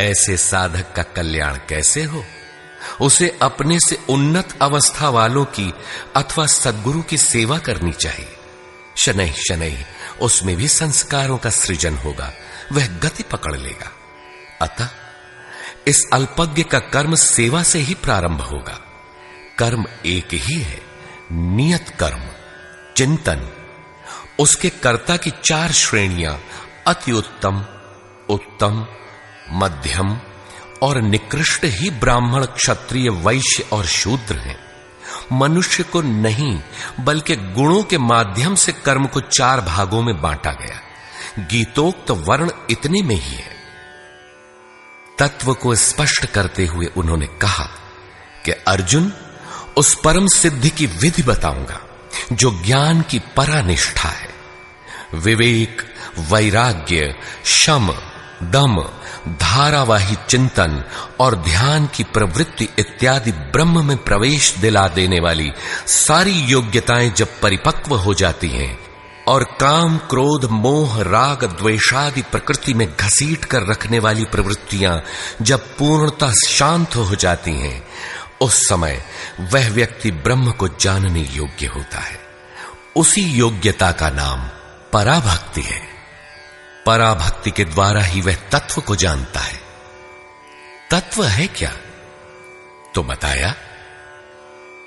ऐसे साधक का कल्याण कैसे हो? उसे अपने से उन्नत अवस्था वालों की अथवा सद्गुरु की सेवा करनी चाहिए। शनैः शनैः उसमें भी संस्कारों का सृजन होगा, वह गति पकड़ लेगा। अतः इस अल्पज्ञ का कर्म सेवा से ही प्रारंभ होगा। कर्म एक ही है, नियत कर्म, चिंतन। उसके कर्ता की 4 श्रेणियां अति उत्तम, उत्तम, मध्यम और निकृष्ट ही ब्राह्मण, क्षत्रिय, वैश्य और शूद्र हैं। मनुष्य को नहीं बल्कि गुणों के माध्यम से कर्म को 4 भागों में बांटा गया। गीतोक्त वर्ण इतने में ही है। तत्व को स्पष्ट करते हुए उन्होंने कहा कि अर्जुन, उस परम सिद्धि की विधि बताऊंगा जो ज्ञान की परानिष्ठा है। विवेक, वैराग्य, शम, दम, धारावाही चिंतन और ध्यान की प्रवृत्ति इत्यादि ब्रह्म में प्रवेश दिला देने वाली सारी योग्यताएं जब परिपक्व हो जाती हैं और काम, क्रोध, मोह, राग, द्वेषादि प्रकृति में घसीट कर रखने वाली प्रवृत्तियां जब पूर्णतः शांत हो जाती हैं, उस समय वह व्यक्ति ब्रह्म को जानने योग्य होता है। उसी योग्यता का नाम पराभक्ति है। पराभक्ति के द्वारा ही वह तत्व को जानता है। तत्व है क्या? तो बताया,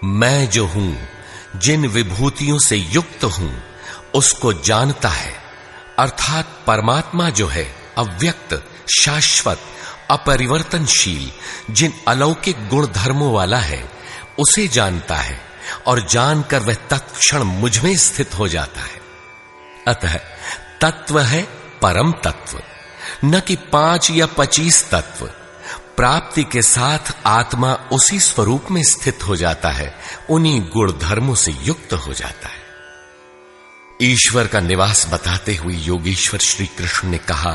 मैं जो हूं, जिन विभूतियों से युक्त हूं, उसको जानता है। अर्थात परमात्मा जो है अव्यक्त, शाश्वत, अपरिवर्तनशील, जिन अलौकिक गुण धर्मों वाला है, उसे जानता है, और जानकर वह तत्क्षण मुझ में स्थित हो जाता है। अतः तत्व है परम तत्व, न कि 5 या 25 तत्व। प्राप्ति के साथ आत्मा उसी स्वरूप में स्थित हो जाता है, उन्हीं गुण धर्मों से युक्त हो जाता है। ईश्वर का निवास बताते हुए योगेश्वर श्री कृष्ण ने कहा,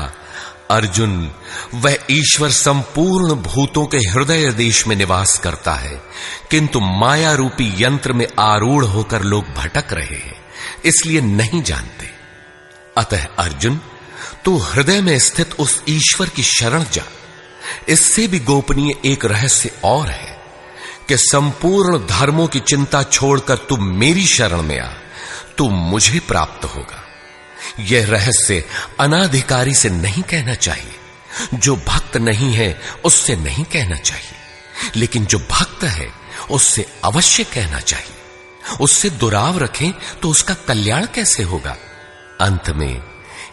अर्जुन, वह ईश्वर संपूर्ण भूतों के हृदय देश में निवास करता है, किंतु माया रूपी यंत्र में आरूढ़ होकर लोग भटक रहे हैं, इसलिए नहीं जानते। अतः अर्जुन, तू हृदय में स्थित उस ईश्वर की शरण जा। इससे भी गोपनीय एक रहस्य और है कि संपूर्ण धर्मों की चिंता छोड़कर तू मेरी शरण में आ, तू मुझे प्राप्त होगा। यह रहस्य अनाधिकारी से नहीं कहना चाहिए, जो भक्त नहीं है उससे नहीं कहना चाहिए, लेकिन जो भक्त है उससे अवश्य कहना चाहिए। उससे दुराव रखें तो उसका कल्याण कैसे होगा? अंत में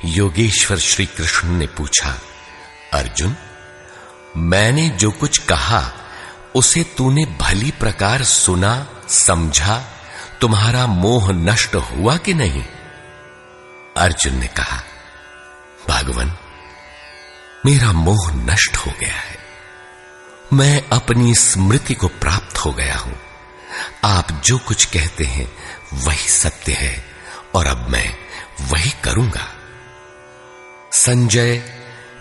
योगेश्वर श्री कृष्ण ने पूछा, अर्जुन, मैंने जो कुछ कहा उसे तूने भली प्रकार सुना, समझा, तुम्हारा मोह नष्ट हुआ कि नहीं? अर्जुन ने कहा, भगवन, मेरा मोह नष्ट हो गया है। मैं अपनी स्मृति को प्राप्त हो गया हूं। आप जो कुछ कहते हैं वही सत्य है और अब मैं वही करूंगा। संजय,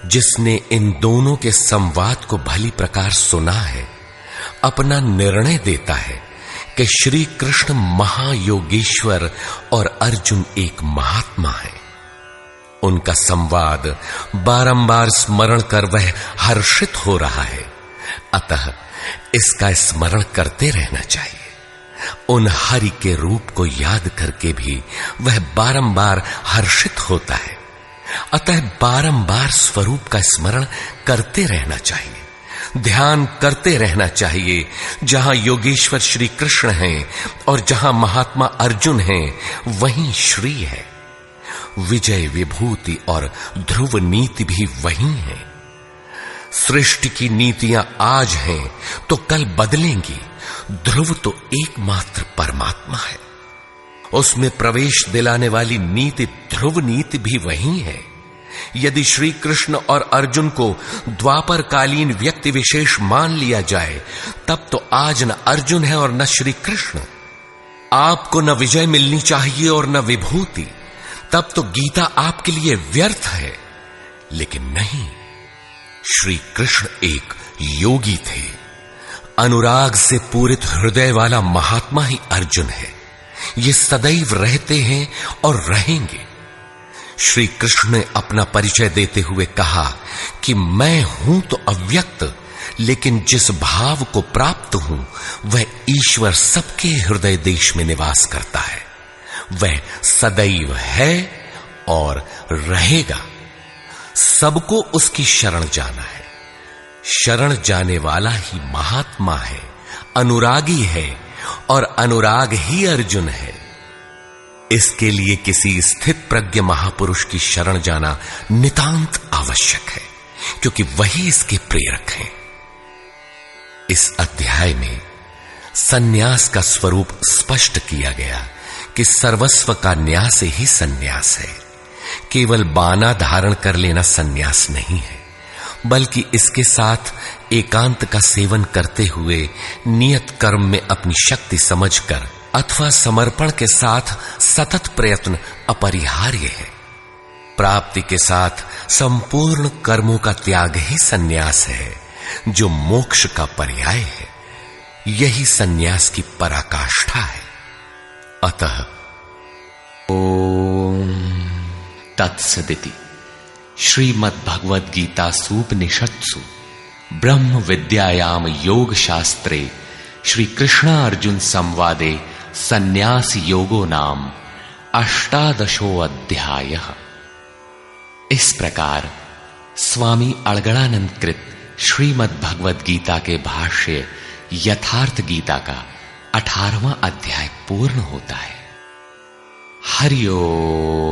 जिसने इन दोनों के संवाद को भली प्रकार सुना है, अपना निर्णय देता है कि श्री कृष्ण महायोगेश्वर और अर्जुन एक महात्मा है। उनका संवाद बारंबार स्मरण कर वह हर्षित हो रहा है, अतः इसका स्मरण करते रहना चाहिए। उन हरि के रूप को याद करके भी वह बारंबार हर्षित होता है, अतः बारंबार स्वरूप का स्मरण करते रहना चाहिए। ध्यान करते रहना चाहिए। जहां योगेश्वर श्री कृष्ण हैं और जहां महात्मा अर्जुन हैं, वहीं श्री है। विजय, विभूति और ध्रुव नीति भी वही है। सृष्टि की नीतियां आज हैं तो कल बदलेंगी। ध्रुव तो एकमात्र परमात्मा है। उसमें प्रवेश दिलाने वाली नीति ध्रुव नीति भी वही है। यदि श्री कृष्ण और अर्जुन को द्वापर कालीन व्यक्ति विशेष मान लिया जाए, तब तो आज न अर्जुन है और न श्री कृष्ण। आपको न विजय मिलनी चाहिए और न विभूति, तब तो गीता आपके लिए व्यर्थ है। लेकिन नहीं, श्री कृष्ण एक योगी थे। अनुराग से पूरित हृदय वाला महात्मा ही अर्जुन है। ये सदैव रहते हैं और रहेंगे। श्री कृष्ण ने अपना परिचय देते हुए कहा कि मैं हूं तो अव्यक्त, लेकिन जिस भाव को प्राप्त हूं वह ईश्वर सबके हृदय देश में निवास करता है। वह सदैव है और रहेगा। सबको उसकी शरण जाना है। शरण जाने वाला ही महात्मा है, अनुरागी है, और अनुराग ही अर्जुन है। इसके लिए किसी स्थित प्रज्ञ महापुरुष की शरण जाना नितांत आवश्यक है, क्योंकि वही इसके प्रेरक हैं। इस अध्याय में सन्यास का स्वरूप स्पष्ट किया गया कि सर्वस्व का न्यास ही सन्यास है। केवल बाना धारण कर लेना सन्यास नहीं है, बल्कि इसके साथ एकांत का सेवन करते हुए नियत कर्म में अपनी शक्ति समझकर अथवा समर्पण के साथ सतत प्रयत्न अपरिहार्य है। प्राप्ति के साथ संपूर्ण कर्मों का त्याग ही सन्यास है, जो मोक्ष का पर्याय है। यही सन्यास की पराकाष्ठा है। अतः ओम तत्सदिति श्रीमद्भगवद्गीतासूपनिषत्सु ब्रह्म विद्यायाम योग शास्त्रे श्री कृष्ण अर्जुन संवादे सन्यास योगो नाम 18 अध्यायः। इस प्रकार स्वामी अड़गड़ानंद कृत श्रीमद्भगवद्गीता के भाष्य यथार्थ गीता का 18वां अध्याय पूर्ण होता है। हरि ओम।